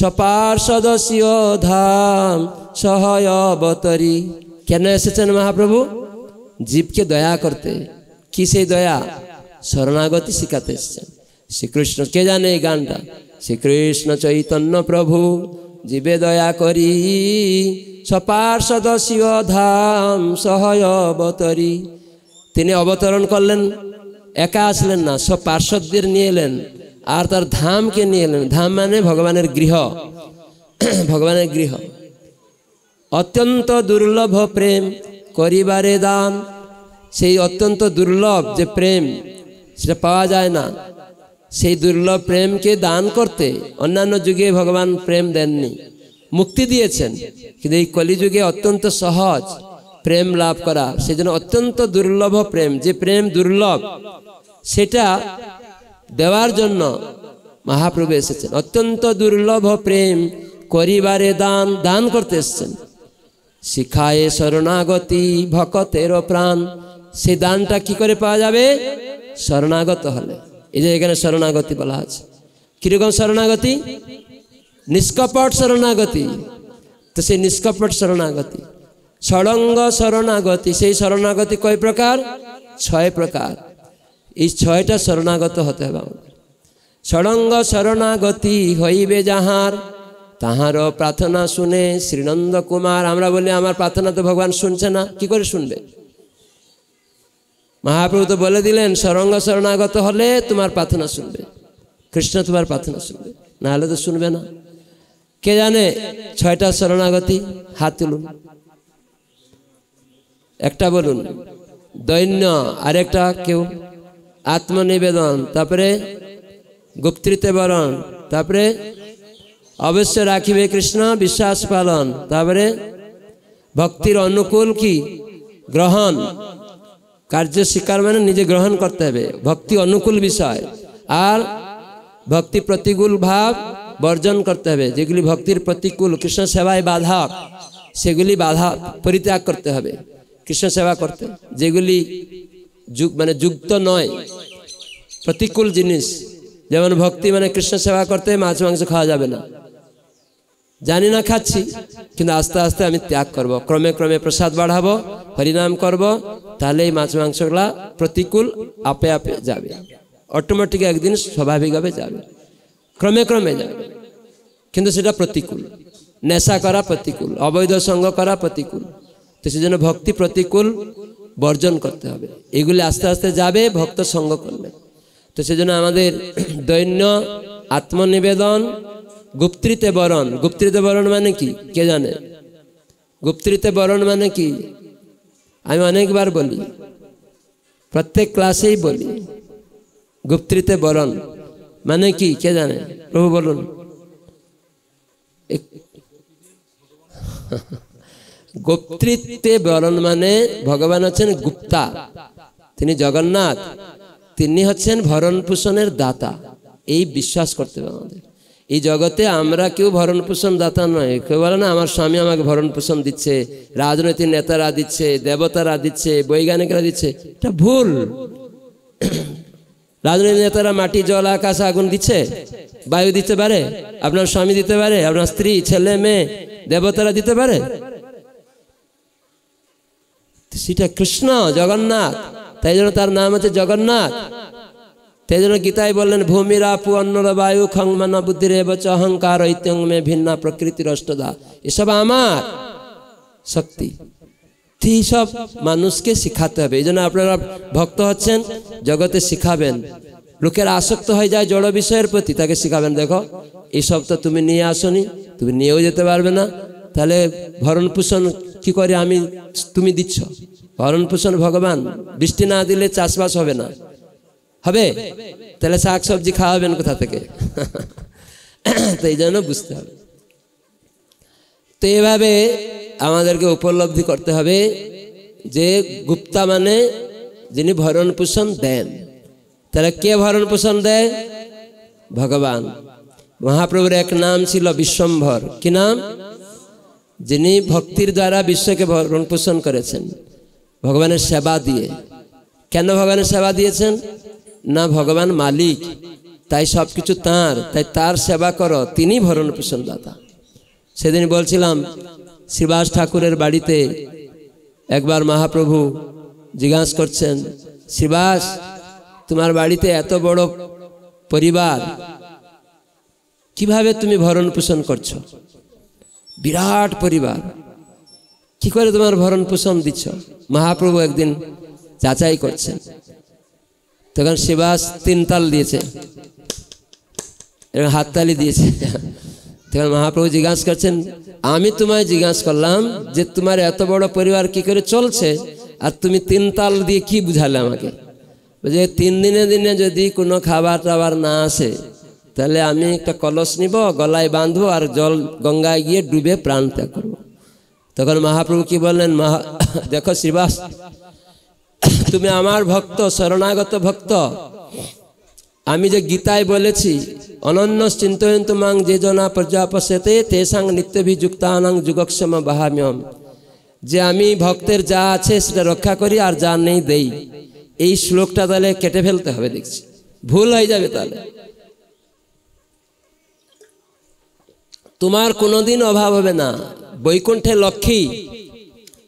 সপার্ষদস্য ধাম সহায় অবতরী। কেন এসেছেন মহাপ্রভু? জীবকে দয়া করতে। কি সেই দয়া? শরণাগতি শিখাতে এসেছেন। শ্রীকৃষ্ণ, কে জানে এই গানটা? শ্রীকৃষ্ণ চৈতন্য প্রভু জীবে দয়া করি, সপার্ষদস্য ধাম সহায় অবতরী। তিনি অবতরণ করলেন, একা আসলেন না, সব পার্শ্বদের নিয়ে এলেন আর তার ধামকে নিয়ে এলেন। ধাম মানে ভগবানের গৃহ, ভগবানের গৃহ। অত্যন্ত দুর্লভ প্রেম করিবারে দান, সেই অত্যন্ত দুর্লভ যে প্রেম সেটা পাওয়া যায় না, সেই দুর্লভ প্রেমকে দান করতে। অন্যান্য যুগে ভগবান প্রেম দেননি, মুক্তি দিয়েছেন, কিন্তু এই কলিযুগে অত্যন্ত সহজ প্রেম লাভ করা। সেই জন্য অত্যন্ত দুর্লভ প্রেম, যে প্রেম দুর্লভ সেটা দেওয়ার জন্য মহাপ্রভু এসেছেন। অত্যন্ত দুর্লভ প্রেম করিবারে দান, দান করতে এসেছেন। শিখায়ে শরণাগতি ভকতের প্রাণ, সেই দানটা কি করে পাওয়া যাবে? শরণাগত হলে। এই যে এখানে শরণাগতি বলা আছে, কিরকম শরণাগতি? নিষ্কপট শরণাগতি। তো সেই নিষ্কপট শরণাগতি, ষড়ঙ্গ শরণাগতি, সেই শরণাগতি কয় প্রকার? 6 প্রকার। এই 6টা শরণাগত হতে হবে আমাদের। ষড়ঙ্গ শরণাগতি হইবে যাহার, তাহার প্রার্থনা শুনে শ্রীনন্দ কুমার। আমরা বলি আমার প্রার্থনা তো ভগবান শুনছে না, কি করে শুনবে? মহাপ্রভু তো বলে দিলেন ষড়ঙ্গ শরণাগত হলে তোমার প্রার্থনা শুনবে, কৃষ্ণ তোমার প্রার্থনা শুনবে, না হলে তো শুনবে না। কে জানে 6টা শরণাগতি? হাত তুলুন। একটা বলুন দৈন্য, আরেকটা কেউ? আত্মনিবেদন, তারপরে গুপ্তৃতে বরণ, তারপরে অবশ্য রাখিবে কৃষ্ণ বিশ্বাস পালন, তারপরে ভক্তির অনুকূল কি গ্রহণ, কার্য স্বীকার মানে নিজে গ্রহণ করতে হবে, ভক্তি অনুকূল বিষয়। আর ভক্তি প্রতিকূল ভাব বর্জন করতে হবে, যেগুলি ভক্তির প্রতিকূল, কৃষ্ণ সেবায় বাধক, সেগুলি বাধা পরিত্যাগ করতে হবে কৃষ্ণ সেবা করতে। যেগুলি মানে যুক্ত নয়, প্রতিকূল জিনিস, যেমন ভক্তি মানে কৃষ্ণ সেবা করতে মাছ মাংস খাওয়া যাবে না। জানি না খাচ্ছি, কিন্তু আস্তে আস্তে আমি ত্যাগ করব, ক্রমে ক্রমে প্রসাদ বাড়াবো, হরিনাম করব, তাহলে এই মাছ মাংসগুলা প্রতিকূল আপে আপে যাবে, অটোমেটিক একদিন স্বাভাবিকভাবে যাবে, ক্রমে ক্রমে যাবে। কিন্তু সেটা প্রতিকূল, নেশা করা প্রতিকূল, অবৈধ সঙ্গ করা প্রতিকূল। তো সেজন্য ভক্তি প্রতিকূল বর্জন করতে হবে, এগুলি আস্তে আস্তে যাবে ভক্ত সঙ্গ করলে। তো সেজন্য আমাদের দৈন্য, আত্মনিবেদন, গুপ্তৃতে বরণ। গুপ্তৃতে বরণ মানে কি কে জানে? গুপ্তৃতে বরণ মানে কি? আমি অনেকবার বলি, প্রত্যেক ক্লাসেই বলি, গুপ্তৃতে বরণ মানে কি কে জানে? প্রভু বলুন। গুপ্তৃতে বরণ মানে ভগবান হচ্ছেন গুপ্তা, তিনি জগন্নাথ, তিনি হচ্ছেন ভরণ পোষণের দাতা। এই বিশ্বাস করতে হবে আমাদের। এই জগতে আমরা কেউ ভরণ পোষণ দাতা নয়। কেউ বলে না আমার স্বামী আমাকে ভরণ পোষণ দিচ্ছে, রাজনৈতিক নেতারা দিচ্ছে, দেবতারা দিচ্ছে, বৈজ্ঞানিকরা দিচ্ছে, এটা ভুল। রাজনৈতিক নেতারা মাটি, জল, আকাশ, আগুন দিচ্ছে, বায়ু দিতে পারে, আপনার স্বামী দিতে পারে, আপনার স্ত্রী, ছেলে মেয়ে, দেবতারা দিতে পারে? সেটা কৃষ্ণ জগন্নাথ, তাই জন্য তার নাম হচ্ছে জগন্নাথ। তাই জন্য গীতায় বললেন ভূমির আপু অন্নর বায়ু খংমান বুদ্ধির এবচ অহংকার ঐত্যং মে ভিন্না প্রকৃতির অষ্টদা, এসব আমার শক্তি। এই সব মানুষকে শিখাতে হবে। এই জন্য আপনারা ভক্ত হচ্ছেন, জগতে শিখাবেন। লোকের আসক্ত হয়ে যায় জড় বিষয়ের প্রতি, তাকে শিখাবেন দেখো এইসব তো তুমি নিয়ে আসনি, তুমি নিয়েও যেতে পারবে না, তাহলে ভরণ পোষণ কি করে আমি, তুমি দিচ্ছ ভরণ পোষণ ভগবান। বৃষ্টি না দিলে চাষবাস হবে না, হবে? তাহলে শাক সবজি খাওয়াবেন কোথা থেকে? তো এই জন্য বুঝতে হবে। তো এভাবে আমাদেরকে উপলব্ধি করতে হবে যে গুপ্তা মানে যিনি ভরণ পোষণ দেন। তাহলে কে ভরণ পোষণ দেয়? ভগবান। মহাপ্রভুর এক নাম ছিল বিশ্বম্ভর। কি নাম? যিনি ভক্তির দ্বারা বিশ্বকে ভরণ পোষণ করেছেন ভগবানের সেবা দিয়ে। কেন ভগবানের সেবা দিয়েছেন? না ভগবান মালিক, তাই সব কিছু তাঁর, তাই তার সেবা করো, তিনি ভরণ পোষণ দাতা। সেদিন বলছিলাম শ্রীবাস ঠাকুরের বাড়িতে একবার মহাপ্রভু জিজ্ঞাসা করছেন, শ্রীবাস তোমার বাড়িতে এত বড় পরিবার, কিভাবে তুমি ভরণ পোষণ করছো? বিরাট পরিবার, কি করে তোমার ভরণ পোষণ দিচ্ছ? মহাপ্রভু একদিন যাচাই করছেন, তখন শ্রীবাস 3 তাল দিয়েছে, হাততালি দিয়েছে। তখন মহাপ্রভু জিজ্ঞাসা করছেন, আমি তোমায় জিজ্ঞাসা করলাম যে তোমার এত বড় পরিবার কি করে চলছে, আর তুমি 3 তাল দিয়ে কি বুঝালে আমাকে? যে 3 দিনে দিনে যদি কোনো খাবার টাবার না আসে, তাহলে আমি একটা কলস নিব, গলায় বাঁধবো, আর জল গঙ্গায় গিয়ে ডুবে প্রাণ ত্যাগ করবো। তখন মহাপ্রভু কি বললেন, দেখো শ্রীবাস, তুমি আমার ভক্ত, শরণাগত ভক্ত। আমি যে গীতায় বলেছি, অনন্য চিন্তয়ন্তু মাং যে জনা পর্যাপশ্যতে তেসাং নিত্যভিযুক্তানাং যুগক্ষম বাহাম্যম, যে আমি ভক্তের যা আছে সেটা রক্ষা করি, আর যা নেই দেই। এই শ্লোকটা তাহলে কেটে ফেলতে হবে, দেখছি ভুল হয়ে যাবে। তাহলে তোমার কোনোদিন অভাব হবে না। বৈকুণ্ঠে লক্ষ্মী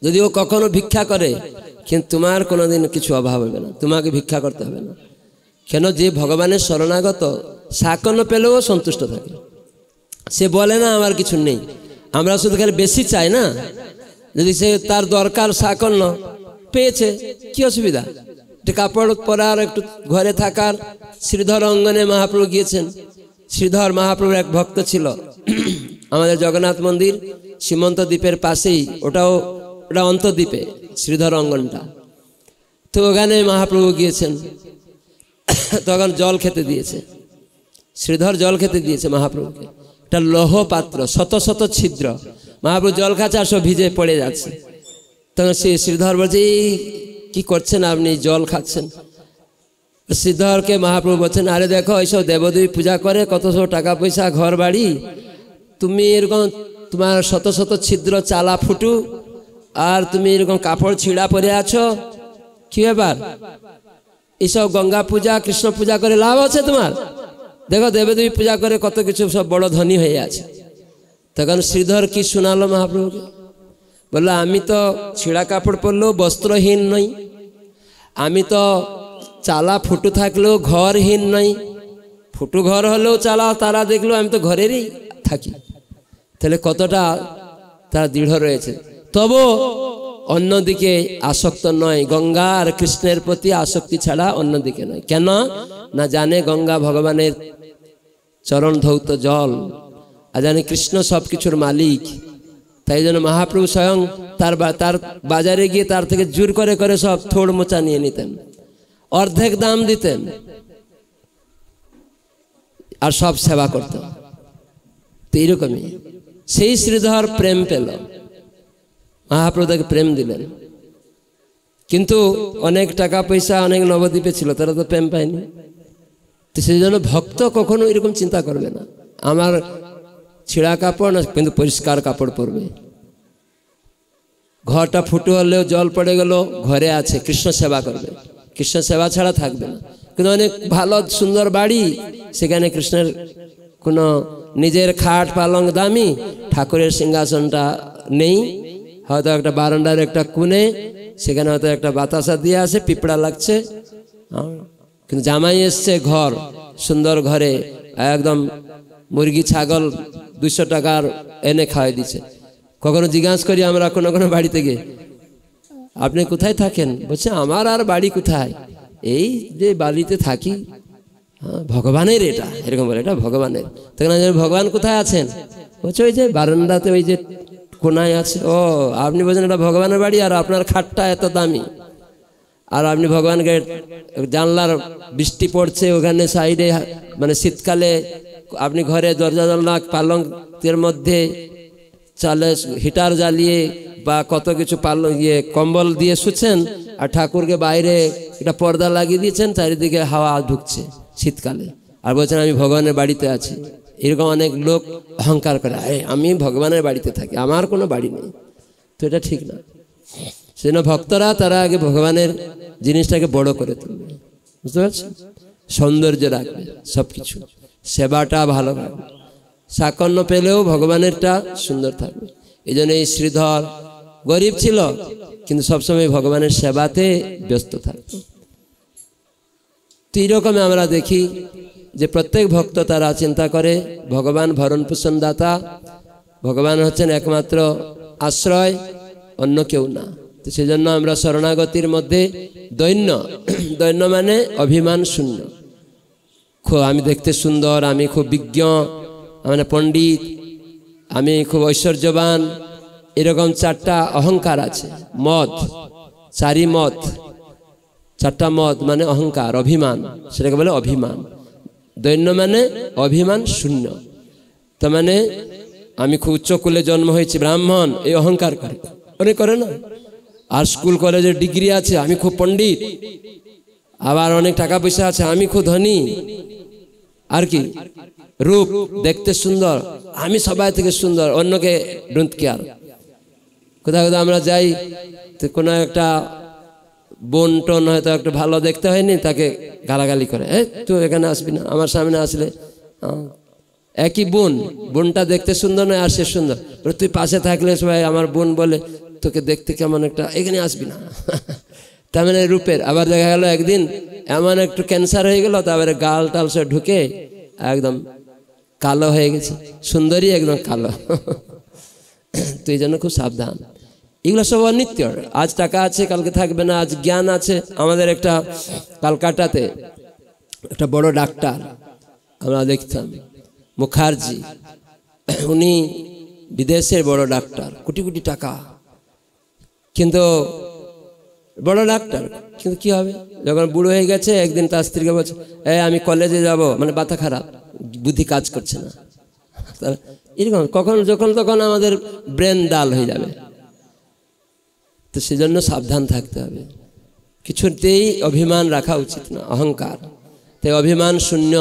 যদি ও কখনো ভিক্ষা করে, কিন্তু তোমার কোনোদিন কিছু অভাব হবে না, তোমাকে ভিক্ষা করতে হবে না। কেন? যে ভগবানের শরণাগত, সাকন্য পেলেও সন্তুষ্ট থাকে। সে বলে না আমার কিছু নেই। আমরা শুধু খালি বেশি চাই না। যদি সে তার দরকার সাকন্য পেয়েছে, কি অসুবিধা? একটু কাপড় পরার, একটু ঘরে থাকার। শ্রীধর অঙ্গনে মহাপ্রভু গিয়েছেন। শ্রীধর মহাপ্রভুর এক ভক্ত ছিল। আমাদের জগন্নাথ মন্দির সীমন্ত দ্বীপের পাশেই, ওটা অন্তর্দ্বীপে শ্রীধর অঙ্গনটা। তো ওখানে মহাপ্রভু গিয়েছেন, তখন জল খেতে দিয়েছে। শ্রীধর জল খেতে দিয়েছে মহাপ্রভুকে, একটা লৌহ পাত্র, শত শত ছিদ্র। মহাপ্রভু জল খাচ্ছে আর সব ভিজে পড়ে যাচ্ছে। তখন সে শ্রীধর বলছে, কি করছেন আপনি, জল খাচ্ছেন? শ্রীধরকে মহাপ্রভু বলছেন, আরে দেখো এইসব দেবদেবী পূজা করে, কত সব টাকা পয়সা, ঘর বাড়ি, তুমি এরকম তোমার শত শত ছিদ্র, চালা ফুটু, আর তুমি এরকম কাপড় ছিঁড়া পরে আছো, কি ব্যাপার? এইসব গঙ্গা পূজা, কৃষ্ণ পূজা করে লাভ আছে তোমার? দেখো দেবদেবী পূজা করে কত কিছু, সব বড় ধনী হয়ে আছে। তখন শ্রীধর কি শোনালো মহাপ্রভুকে? বললো, আমি তো ছিঁড়া কাপড় পরলেও বস্ত্রহীন নই, আমি তো চালা ফুটু থাকলেও ঘরহীন নই। ফুটু ঘর হলেও চালা তারা দেখলেও আমি তো ঘরেরই থাকি। তাহলে কতটা তার দৃঢ় রয়েছে। তবু অন্যদিকে আসক্ত নয়, গঙ্গা আর কৃষ্ণের প্রতি আসক্তি ছাড়া অন্যদিকে নয়। কেন না? জানে গঙ্গা ভগবানের চরণ ধৌত জল, আর জানে কৃষ্ণ সব কিছুর মালিক। তাই জন্য মহাপ্রভু স্বয়ং তার বাজারে গিয়ে তার থেকে জোর করে করে সব থোড় মোচা নিয়ে নিতেন, অর্ধেক দাম দিতেন, আর সব সেবা করতেন। তো এইরকমই সেই শ্রীধর প্রেম পেল, মহাপ্রভু তাকে প্রেম দিলেন। কিন্তু অনেক টাকা পয়সা, অনেক নবদ্বীপে ছিল, তারা তো প্রেম পায়নি। তো সেই জন্য ভক্ত কখনো এরকম চিন্তা করবে না, আমার ছিঁড়া কাপড় না, কিন্তু পরিষ্কার কাপড় পরবে। ঘরটা ফুটো হলেও জল পড়ে গেল, ঘরে আছে, কৃষ্ণ সেবা করবে। কৃষ্ণ সেবা ছাড়া থাকবে না। কিন্তু অনেক ভালো সুন্দর বাড়ি, সেখানে কৃষ্ণের কোনো নিজের খাট পালং দামি, ঠাকুরের সিংহাসনটা নেই, হয়তো একটা বারান্দার একটা কোণে, সেখানে হয়তো একটা বাতাসা দিয়ে আছে, পিঁপড়া লাগছে। কিন্তু জামাই এসছে ঘর, সুন্দর ঘরে একদম মুরগি ছাগল 200 টাকার এনে খাওয়াই দিচ্ছে। কখনো জিজ্ঞাসা করি আমরা কোনো কোনো বাড়িতে গিয়ে, আপনি কোথায় থাকেন? বলছে, আমার আর বাড়ি কোথায়, এই যে বাড়িতে থাকি। হ্যাঁ, ভগবানের এটা, এরকম বলে, এটা ভগবানের। তখন ভগবান কোথায় আছেন? বলছে, ওই যে বারান্দাতে, ওই যে কোনায় আছে। ও, আপনি বলছেন এটা ভগবানের বাড়ি, আর আপনার খাটটা এত দামি, আর আপনি ভগবানকে জানলার বৃষ্টি পড়ছে ওখানে সাইডে, মানে শীতকালে আপনি ঘরে দরজা জানলা পালঙ্কের মধ্যে চালে হিটার জ্বালিয়ে বা কত কিছু কম্বল দিয়ে শুচ্ছেন, আর ঠাকুরকে বাইরে একটা পর্দা লাগিয়ে দিয়েছেন, চারিদিকে হাওয়া ঢুকছে শীতকালে, আর বলছেন আমি ভগবানের বাড়িতে আছি। এরকম অনেক লোক অহংকার করে, আমি ভগবানের বাড়িতে থাকি, আমার কোনো বাড়ি নেই। তো এটা ঠিক না। সেজন্য ভক্তরা তারা আগে ভগবানের জিনিসটাকে বড় করে তুলবে, বুঝতে পারছেন? সৌন্দর্য রাখবে, সবকিছু সেবাটা ভালো রাখবে, সাকন্য পেলেও ভগবানেরটা সুন্দর থাকবে। এই জন্য এই শ্রীধর গরিব ছিল, কিন্তু সবসময় ভগবানের সেবাতে ব্যস্ত থাকতো। তো এইরকম আমরা দেখি যে প্রত্যেক ভক্ত তারা চিন্তা করে ভগবান ভরণ পোষণ দাতা, ভগবান হচ্ছেন একমাত্র আশ্রয়, অন্য কেউ না। তো সেজন্য আমরা শরণাগতির মধ্যে দৈন্য মানে অভিমান শূন্য। আমি দেখতে সুন্দর, আমি খুব বিজ্ঞ, মানে পণ্ডিত, আমি খুব ঐশ্বর্যবান, এরকম চারটা অহংকার আছে। চারটা মত মানে অহংকার, অভিমান, সেটাকে বলে অভিমান। দৈন্য মানে অভিমান শূন্য। তার মানে আমি খুব উচ্চ কুলে জন্ম হয়েছি, ব্রাহ্মণ, এই অহংকার করে, অনেক করে না। আর স্কুল কলেজের ডিগ্রি আছে, আমি খুব পণ্ডিত, আবার অনেক টাকা পয়সা আছে, আমি খুব ধনী। আর কি রূপ, দেখতে সুন্দর, আমি সবাই থেকে সুন্দর, অন্যকে ডোন্ট কেয়ার। কোথাও কোথাও আমরা যাই, তো কোনো একটা বোন টোন হয়তো একটু ভালো দেখতে হয়নি, তাকে গালাগালি করে, তুই এখানে আসবি না, আমার সামনে আসলে। একই বোনটা দেখতে সুন্দর নয়, আর সে সুন্দর, তুই পাশে থাকলে সবাই আমার বোন বলে তোকে দেখতে কেমন একটা, এখানে আসবি না। তার মানে রূপের। আবার দেখা গেল একদিন এমন একটু ক্যান্সার হয়ে গেল, তারপরে গাল টাল সে ঢুকে একদম কালো হয়ে গেছে, সুন্দরী একদম কালো। তো এই জন্য খুব সাবধান, এগুলো সব অনিত্য। আজ টাকা আছে, কালকে থাকবে না, আজ জ্ঞান আছে। আমাদের একটা কলকাতাতে একটা বড় ডাক্তার আমরা দেখতাম, মুখার্জি, উনি বিদেশের বড় ডাক্তার, কোটি কোটি টাকা, কিন্তু বড় ডাক্তার, কিন্তু কি হবে, যখন বুড়ো হয়ে গেছে, একদিন তার স্ত্রীকে বলছে, আমি কলেজে যাব, মানে মাথা খারাপ, বুদ্ধি কাজ করছে না। এরকম কখন যখন তখন আমাদের ব্রেন ডাল হয়ে যাবে। তো সেজন্য সাবধান থাকতে হবে, কিছুতেই অভিমান রাখা উচিত না, অহংকার। তাই অভিমান শূন্য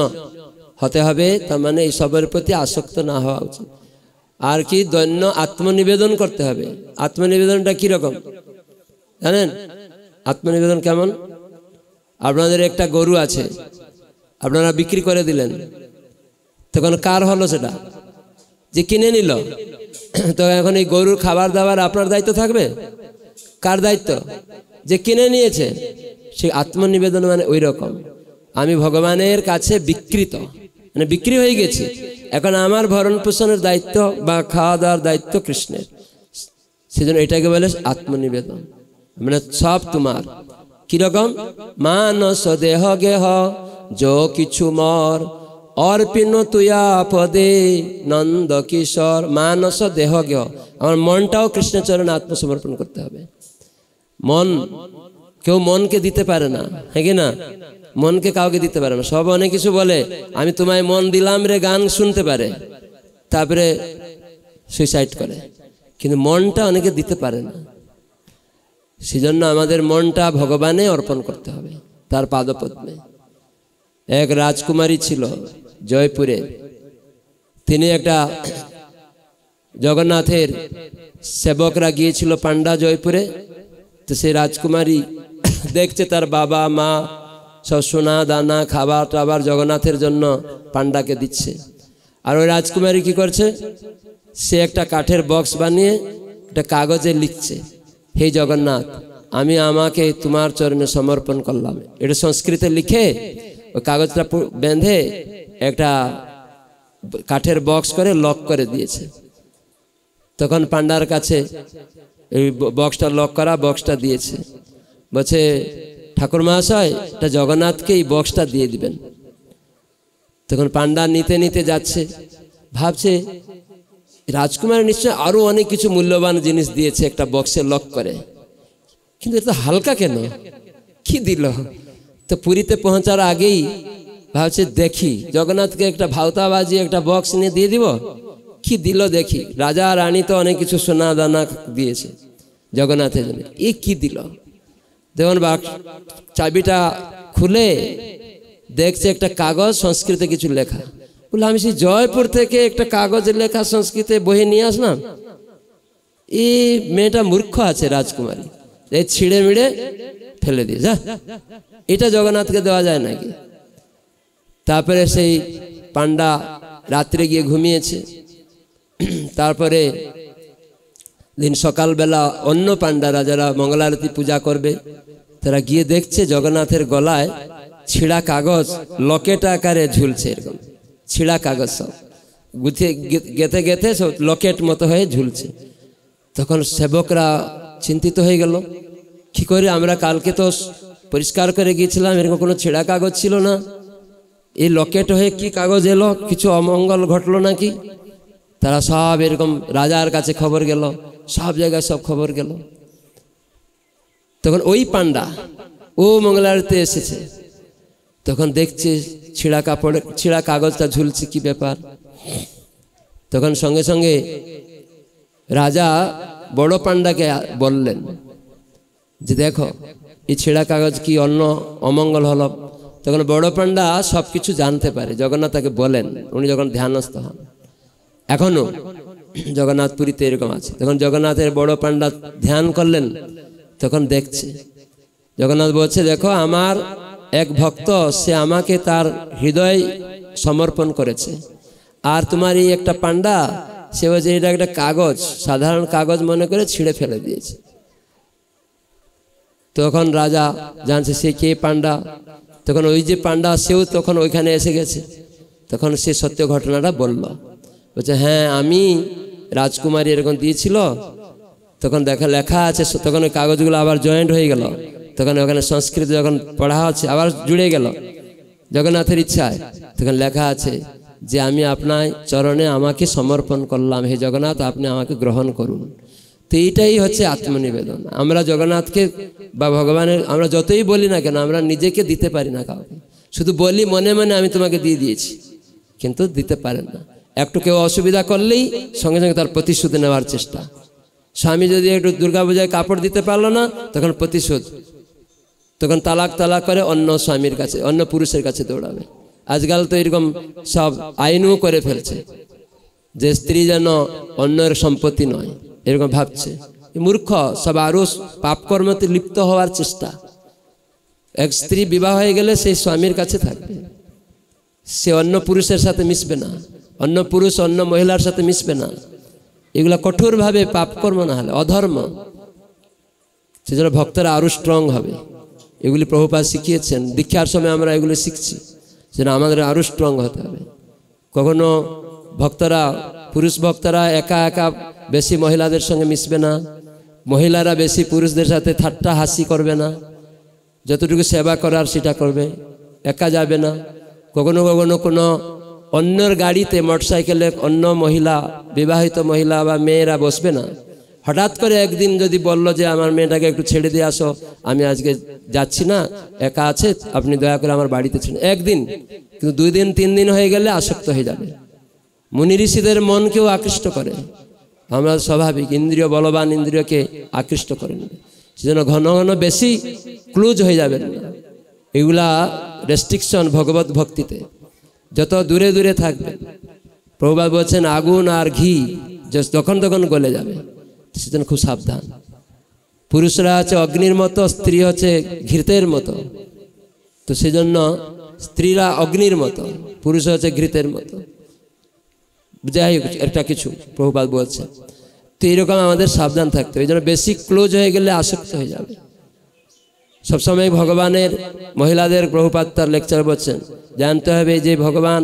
হতে হবে, তার মানে এই সবের প্রতি আসক্ত না হওয়া উচিত। আর কি দৈন্য আত্মনিবেদন করতে হবে। আত্মনিবেদনটা কিরকম জানেন? আত্মনিবেদন কেমন? আপনাদের একটা গরু আছে, আপনারা বিক্রি করে দিলেন, তখন কার হলো সেটা? যে কিনে নিল। তো এখন এই গরুর খাবার দাবার আপনার দায়িত্ব থাকবে? কার দায়িত্ব? যে কিনে নিয়েছে। সেই আত্মনিবেদন মানে ওই রকম, আমি ভগবানের কাছে বিক্রিত, মানে বিক্রি হয়ে গেছি, এখন আমার ভরণ পোষণের দায়িত্ব বা খাওয়া দাওয়ার দায়িত্ব কৃষ্ণের। সেজন্য এটাকে বলে আত্মনিবেদন, মানে সব তোমার। কিরকম? মানস দেহ গেহ যো কিছু মর অর্পিন তুয়া পদে নন্দ কিশোর। মানস দেহ গেহ, আমার মনটাও কৃষ্ণের চরণে আত্মসমর্পণ করতে হবে। মন, কেউ মনকে দিতে পারে না, হ্যাঁ কি না? মনকে কাউকে দিতে পারে না। সব অনেক কিছু বলে, আমি তোমায় মন দিলাম রে, গান শুনতে পারে, তারপরে সুইসাইড করে, কিন্তু মনটা অনেকে দিতে পারে না। সেজন্য আমাদের মনটা ভগবানে অর্পণ করতে হবে, তার পাদপদ্মে। এক রাজকুমারী ছিল জয়পুরে, তিনি একটা জগন্নাথের সেবকরা গিয়েছিল পান্ডা জয়পুরে। তো সেই রাজকুমারী দেখছে তার বাবা মা সব সোনা দানা খাবার টাবার জগন্নাথের জন্য পান্ডাকে দিচ্ছে। আর ওই রাজকুমারী কি করছে? সে একটা কাঠের বক্স বানিয়ে একটা কাগজে লিখছে, হে জগন্নাথ, আমি আমাকে তোমার চরণে সমর্পণ করলাম। এটা সংস্কৃতে লিখে ওই কাগজটা বেঁধে একটা কাঠের বক্স করে লক করে দিয়েছে। তখন পান্ডার কাছে এই বক্সটা লক করা বক্সটা দিয়েছে, বলছে ঠাকুর মহাশয়, এটা জগন্নাথকে এই বক্সটা দিয়ে দিবেন। তখন পান্ডা নিতে নিতে যাচ্ছে, ভাবছে রাজকুমার নিশ্চয় আরো অনেক কিছু মূল্যবান জিনিস দিয়েছে একটা বক্সে লক করে, কিন্তু এটা হালকা কেন, কি দিল? তো পুরীতে পৌঁছার আগেই ভাবছে দেখি জগন্নাথকে একটা ভাওতা বাজিয়ে একটা বক্স নিয়ে দিয়ে দিব, কি দিল দেখি। রাজা রানী তো অনেক কিছু সোনা দানা দিয়েছে জগন্নাথের জন্য, এ কি দিল। দেখুন চাবিটা খুলে দেখছে একটা কাগজ, সংস্কৃতে কিছু লেখা। বলে আমি সেই জয়পুর থেকে একটা কাগজের লেখা সংস্কৃতে বই নিয়ে আসলাম। এই মেয়েটা মূর্খ আছে রাজকুমারী, এই ছিঁড়ে মিড়ে ফেলে দিয়ে যা, এটা জগন্নাথকে দেওয়া যায় নাকি। তারপরে সেই পান্ডা রাত্রে গিয়ে ঘুমিয়েছে। তারপরে দিন সকালবেলা অন্য পান্ডারা যারা মঙ্গলারতি পূজা করবে তারা গিয়ে দেখছে জগন্নাথের গলায় ছিঁড়া কাগজ লকেট আকারে ঝুলছে। এরকম ছিঁড়া কাগজ সব গুথে গেথে গেথে সব লকেট মতো হয়ে ঝুলছে। তখন সেবকরা চিন্তিত হয়ে গেল, কি করে আমরা কালকে তো পরিষ্কার করে গিয়েছিলাম, এরকম কোনো ছেঁড়া কাগজ ছিল না, এই লকেট হয়ে কি কাগজ এলো, কিছু অমঙ্গল ঘটলো নাকি। তারা সব এরকম রাজার কাছে খবর গেল, সব জায়গায় সব খবর গেল। তখন ওই পান্ডা ও মঙ্গলারতিতে এসেছে, তখন দেখছে ছিঁড়া কাপড় ছিঁড়া কাগজটা ঝুলছে, কি ব্যাপার। তখন সঙ্গে সঙ্গে রাজা বড় পান্ডাকে বললেন যে দেখো এই ছেঁড়া কাগজ কি অন্য অমঙ্গল হলো। তখন বড় পান্ডা সব কিছু জানতে পারে, জগন্নাথ তাকে বলেন, উনি যখন ধ্যানস্থ হন। এখনো জগন্নাথ পুরীতে এরকম আছে। তখন জগন্নাথের বড় পান্ডা ধ্যান করলেন, তখন দেখছে জগন্নাথ বলছে দেখো আমার এক ভক্ত, সে আমাকে তার হৃদয় সমর্পণ করেছে, আর তোমার এই একটা পান্ডা সে বলছে এটা একটা কাগজ, সাধারণ কাগজ মনে করে ছিঁড়ে ফেলে দিয়েছে। তখন রাজা জানছে সে কে পান্ডা। তখন ওই যে পান্ডা সেও তখন ওইখানে এসে গেছে। তখন সে সত্য ঘটনাটা বলল, বলছে হ্যাঁ আমি রাজকুমারী এরকম দিয়েছিল। তখন লেখা আছে, তখন ওই কাগজগুলো আবার জয়েন্ট হয়ে গেল। তখন ওখানে সংস্কৃত যখন পড়া হচ্ছে আবার জুড়ে গেল জগন্নাথের ইচ্ছায়। তখন লেখা আছে যে আমি আপনার চরণে আমাকে সমর্পণ করলাম, হে জগন্নাথ আপনি আমাকে গ্রহণ করুন। তো এইটাই হচ্ছে আত্মনিবেদন। আমরা জগন্নাথকে বা ভগবানের আমরা যতই বলি না কেন, আমরা নিজেকে দিতে পারি না কাউকে। শুধু বলি মনে মনে আমি তোমাকে দিয়ে দিয়েছি, কিন্তু দিতে পারেন না। একটু কেউ অসুবিধা করলেই সঙ্গে সঙ্গে তার প্রতিশোধ নেওয়ার চেষ্টা। স্বামী যদি একটু দুর্গাপূজায় কাপড় দিতে পারলো না, তখন প্রতিশোধ, তখন তালাক করে অন্য স্বামীর কাছে, অন্য পুরুষের কাছে দৌড়াবে। আজকাল তো এরকম সব আইনও করে ফেলছে যে স্ত্রী যেন অন্যের সম্পত্তি নয়, এরকম ভাবছে। মূর্খ সব আরো পাপকর্মতে লিপ্ত হওয়ার চেষ্টা। এক স্ত্রী বিবাহ হয়ে গেলে সেই স্বামীর কাছে থাকবে, সে অন্য পুরুষের সাথে মিশবে না, অন্য পুরুষ অন্য মহিলার সাথে মিশবে না। এগুলা কঠোরভাবে পাপকর্ম, না হলে অধর্ম। সেজন্য ভক্তরা আরো স্ট্রং হবে। এগুলি প্রভুপাদ শিখিয়েছেন, দীক্ষার সময় আমরা এগুলো শিখছি, যেন আমাদের আরো স্ট্রং হতে হবে। কখনো ভক্তরা, পুরুষ ভক্তরা একা একা বেশি মহিলাদের সঙ্গে মিশবে না, মহিলারা বেশি পুরুষদের সাথে ঠাট্টা হাসি করবে না, যতটুকু সেবা করার সেটা করবে, একা যাবে না। কখনো কখনো কোনো অন্যর গাড়িতে মোটরসাইকেলে অন্য মহিলা, বিবাহিত মহিলা বা মেয়েরা বসবে না। হঠাৎ করে একদিন যদি বলল যে আমার মেয়েটাকে একটু ছেড়ে দিয়ে আসো, আমি আজকে যাচ্ছি না, একা আছে, আপনি দয়া করে আমার বাড়িতে ছিলেন, একদিন। কিন্তু 2 দিন 3 দিন হয়ে গেলে আসক্ত হয়ে যাবে। মুনি ঋষিদের মনকেও আকৃষ্ট করে, আমরা স্বাভাবিক ইন্দ্রিয়, বলবান ইন্দ্রিয়কে আকৃষ্ট করে নেবে। সেজন্য ঘন ঘন বেশি ক্লোজ হয়ে যাবেন না। এগুলা রেস্ট্রিকশন ভগবত ভক্তিতে, যত দূরে দূরে থাকবে। প্রভুপাদ বলছেন আগুন আর ঘি যখন তখন গলে যাবে, সেজন্য খুব সাবধান। পুরুষরা হচ্ছে অগ্নির মতো, স্ত্রী হচ্ছে ঘৃতের মতো। তো সেজন্য স্ত্রীরা অগ্নির মতো, পুরুষ হচ্ছে ঘৃতের মতো। যাই হোক, একটা কিছু প্রভুপাদ বলছেন। তো এইরকম আমাদের সাবধান থাকতে হবে। এই জন্য বেশি ক্লোজ হয়ে গেলে আসক্ত হয়ে যাবে। সবসময় ভগবানের মহিলাদের প্রভুপাদ তার লেকচার বলছেন, জানতে হবে যে ভগবান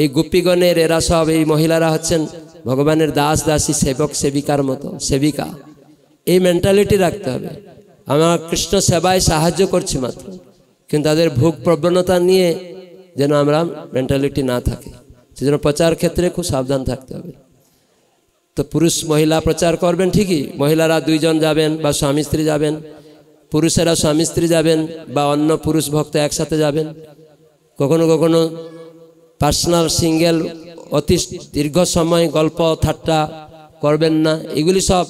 এই গোপীগণের, এরা সব এই মহিলারা হচ্ছেন ভগবানের দাস দাসী, সেবক সেবিকার মতো, সেবিকা। এই মেন্টালিটি রাখতে হবে। আমরা কৃষ্ণ সেবায় সাহায্য করছি মাত্র, কিন্তু তাদের ভোগ প্রবণতা নিয়ে যেন আমরা মেন্টালিটি না থাকে। সেজন্য প্রচার ক্ষেত্রে খুব সাবধান থাকতে হবে। তো পুরুষ মহিলা প্রচার করবেন ঠিকই, মহিলারা 2 জন যাবেন বা স্বামী স্ত্রী যাবেন, পুরুষেরা স্বামী স্ত্রী যাবেন বা অন্য পুরুষ ভক্ত একসাথে যাবেন। কখনো কখনো পার্সোনাল সিঙ্গেল অতি দীর্ঘ সময় গল্প ঠাট্টা করবেন না, এগুলি সব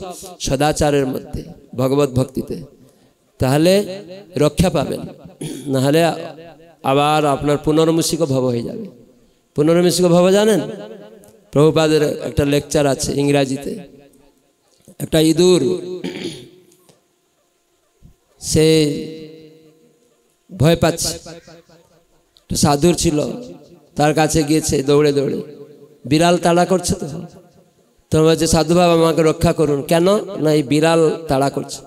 সদাচারের মধ্যে, ভগবত ভক্তিতে, তাহলে রক্ষা পাবেন। নাহলে আবার আপনার পুনর্মূষিক ভব হয়ে যাবে। পুনর্মূষিক ভব জানেন? প্রভুপাদের একটা লেকচার আছে ইংরাজিতে। একটা ইঁদুর, সে ভয় পাচ্ছে, সাধুর ছিল, তার কাছে গিয়েছে দৌড়ে দৌড়ে, বিড়াল তাড়া করছে, তো বলছে সাধু বাবা আমাকে রক্ষা করুন। কেন না, এই বিড়াল তাড়া করছে।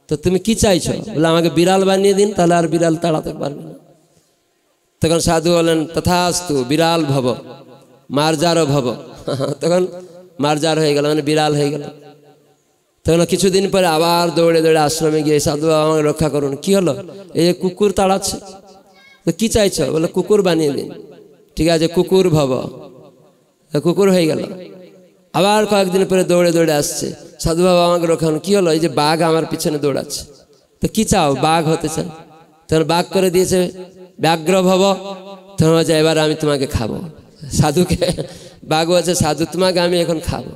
তো তুমি কি চাইছো? বলে আমাকে বিড়াল বানিয়ে দিন, তাহলে আর বিড়াল তাড়াতে পারবে না। তখন সাধু বলেন তথাস্তু বিড়াল ভব মার্জারও ভব। তখন মার্জার হয়ে গেল, মানে বিড়াল হয়ে গেল। তখন কিছুদিন পরে আবার দৌড়ে দৌড়ে আশ্রমে গিয়ে সাধু বাবা আমাকে রক্ষা করুন। কি হলো? এই কুকুর তাড়াচ্ছে। তো কি চাইছো? বলে কুকুর বানিয়ে দিন। ঠিক আছে, কুকুর ভব, কুকুর হয়ে গেল। আবার কয়েকদিন পরে দৌড়ে দৌড়ে আসছে, সাধু বাবা আমাকে রক্ষা করুন। কি হলো? এই যে বাঘ আমার পিছনে দৌড়াচ্ছে। তো কি চাও? বাঘ হতে চাই। তখন বাঘ করে দিয়েছে ব্যাঘ্র ভব। তখন বলছে এবার আমি তোমাকে খাবো। সাধুকে বাঘ বলছে সাধু তোমাকে আমি এখন খাবো।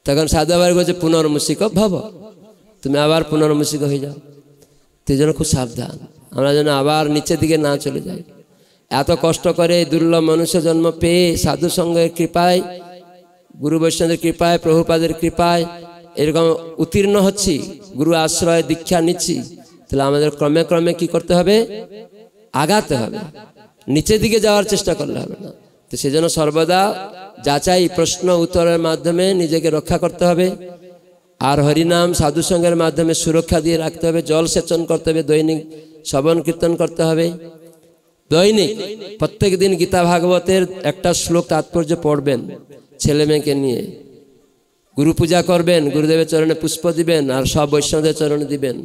তখন সাধু আবার বলছে পুনর্মূষিক ভব, তুমি আবার পুনর্মূষিক হয়ে যাও। তো এই জন্য খুব সাবধান, আমরা যেন আবার নিচের দিকে না চলে যাই। এত কষ্ট করে দুর্লভ মনুষ্য জন্ম পেয়ে সাধু সঙ্গের কৃপায়, গুরু বৈষ্ণবের কৃপায়, প্রভুপাদের কৃপায় এরকম উত্তীর্ণ হচ্ছি, গুরু আশ্রয় দীক্ষা নিচ্ছি, তাহলে আমাদের ক্রমে ক্রমে কি করতে হবে? আগাতে হবে, নিচের দিকে যাওয়ার চেষ্টা করলে হবে না। তো সেজন্য সর্বদা যাচাই প্রশ্ন উত্তরের মাধ্যমে নিজেকে রক্ষা করতে হবে। আর হরিনাম সাধু সঙ্গের মাধ্যমে সুরক্ষা দিয়ে রাখতে হবে। জল সেচন করতে হবে, দৈনিক শ্রবণ কীর্তন করতে হবে, দৈনিক প্রত্যেক দিন গীতা ভাগবতের একটা শ্লোক তাৎপর্য পড়বেন, ছেলে মেয়েকে নিয়ে গুরু পূজা করবেন, গুরুদেবের চরণে পুষ্প দিবেন, আর সব বৈষ্ণবদের চরণে দিবেন।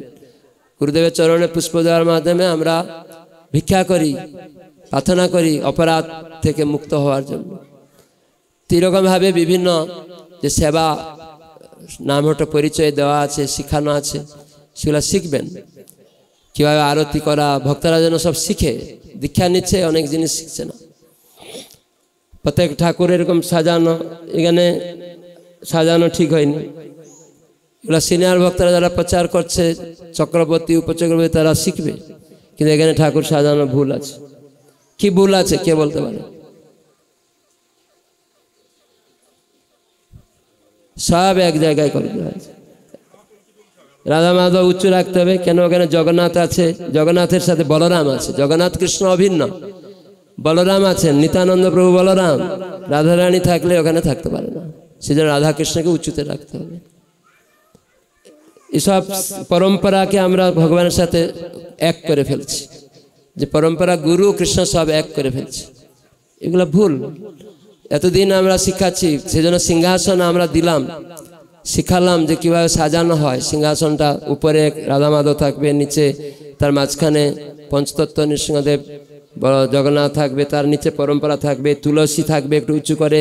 গুরুদেবের চরণে পুষ্প দেওয়ার মাধ্যমে আমরা ভিক্ষা করি, প্রার্থনা করি অপরাধ থেকে মুক্ত হওয়ার জন্য। এরকমভাবে বিভিন্ন যে সেবা নামহট্ট পরিচয় দেওয়া আছে, শিখানো আছে, সেগুলো শিখবেন। কীভাবে আরতি করা, ভক্তরা যেন সব শিখে। দীক্ষা নিচ্ছে, অনেক জিনিস শিখছে না। প্রত্যেক ঠাকুর এরকম সাজানো, এখানে সাজানো ঠিক হয়নি। এগুলো সিনিয়র ভক্তরা যারা প্রচার করছে, চক্রবর্তী উপচক্রবর্তী, তারা শিখবে। কিন্তু এখানে ঠাকুর সাজানো ভুল আছে। কি ভুল আছে কে বলতে পারে? সব এক জায়গায় করতে হয়েছে। রাধা মাধব উচ্চ রাখতে হবে। কেন? ওখানে জগন্নাথ আছে, জগন্নাথের সাথে বলরাম আছে, জগন্নাথ কৃষ্ণ অভিন্ন, বলরাম আছেন, নিত্যানন্দ প্রভু বলরাম। রাধারানী থাকলে ওখানে থাকতে পারে না, সেজন্য রাধা কৃষ্ণকে উচ্চতে রাখতে হবে। এসব পরম্পরাকে আমরা ভগবানের সাথে এক করে ফেলছি, যে পরম্পরা গুরু কৃষ্ণ সব এক করে ফেলছি, এগুলো ভুল। এতদিন আমরা শিখাচ্ছি, সেজন্য সিংহাসন আমরা দিলাম, শিখালাম যে কিভাবে সাজানো হয়। সিংহাসনটা উপরে রাধা মাধব থাকবে, নিচে তার মাঝখানে পঞ্চতত্ত্ব নৃসিংহদেব জগন্নাথ থাকবে, তার নিচে পরম্পরা থাকবে, তুলসী থাকবে একটু উঁচু করে,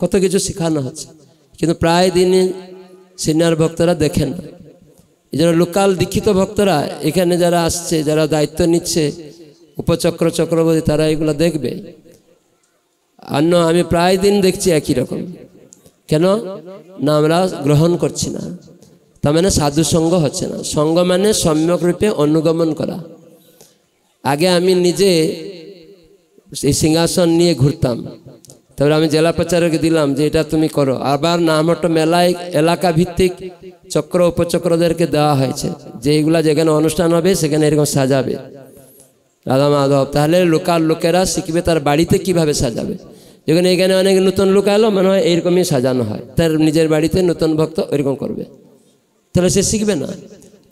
কত কিছু শেখানো হচ্ছে। কিন্তু প্রায় দিনই সিনিয়র ভক্তরা দেখেন না। এই জন্য লোকাল দীক্ষিত ভক্তরা এখানে যারা আসছে, যারা দায়িত্ব নিচ্ছে, উপচক্র চক্রবর্তী, তারা এগুলো দেখবে। অন্য আমি প্রায় দিন দেখছি একই রকম। কেন না? আমরা গ্রহণ করছি না। তার মানে সাধু সঙ্গ হচ্ছে না। সঙ্গ মানে সম্যক রূপে অনুগমন করা। আগে আমি নিজে এই সিংহাসন নিয়ে ঘুরতাম, তারপরে আমি জেলা প্রচারকে দিলাম যে এটা তুমি করো। আবার নামহট্ট মেলায় এলাকা ভিত্তিক চক্র উপচক্রদেরকে দেওয়া হয়েছে যে এইগুলা যেখানে অনুষ্ঠান হবে সেখানে এরকম সাজাবে রাধা মাধব। তাহলে লোকাল লোকেরা শিখবে তার বাড়িতে কিভাবে সাজাবে। যখন এখানে অনেক নতুন লোক এলো, মনে হয় এইরকমই সাজানো হয়, তার নিজের বাড়িতে নতুন ভক্ত ওইরকম করবে, তাহলে সে শিখবে না।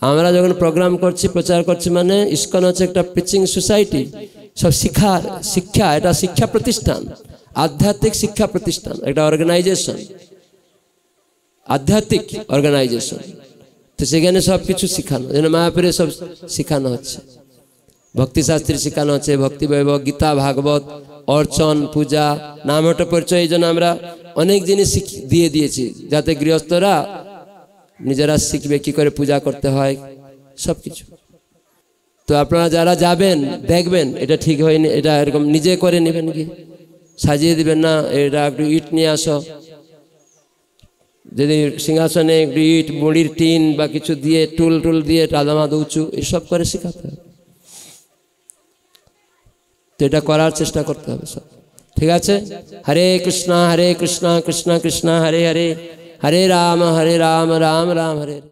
আমরা যখন প্রোগ্রাম করছি, প্রচার করছি, মানে ইস্কন হচ্ছে একটা প্রিচিং সোসাইটি, সব শিক্ষা, এটা শিক্ষা প্রতিষ্ঠান, আধ্যাত্মিক শিক্ষা প্রতিষ্ঠান, একটা অর্গানাইজেশন, আধ্যাত্মিক অর্গানাইজেশন। তো সেখানে সব কিছু শিখানো, যেন মায়াপুরে সব শিখানো হচ্ছে, ভক্তিশাস্ত্রী শেখানো হচ্ছে, ভক্তি বৈভব, গীতা ভাগবত, অর্চন, পূজা, নামহট্ট পরিচয়। এই জন্য আমরা অনেক জিনিস দিয়ে দিয়েছি যাতে গৃহস্থরা নিজেরা শিখবে কি করে পূজা করতে হয়, সব কিছু। তো আপনারা যারা যাবেন দেখবেন এটা ঠিক হয়নি, এটা এরকম নিজে করে নেবেন কি, সাজিয়ে দিবেন না, এটা একটু ইট নিয়ে আসো, যদি সিংহাসনে একটু ইট মুড়ির টিন বা কিছু দিয়ে টুল টুল দিয়ে রাধামাধ উঁচু এসব করে শেখাতে হবে। তো এটা করার চেষ্টা করতে হবে সব। ঠিক আছে? হরে কৃষ্ণ কৃষ্ণ কৃষ্ণ হরে হরে, হরে রাম রাম রাম হরে।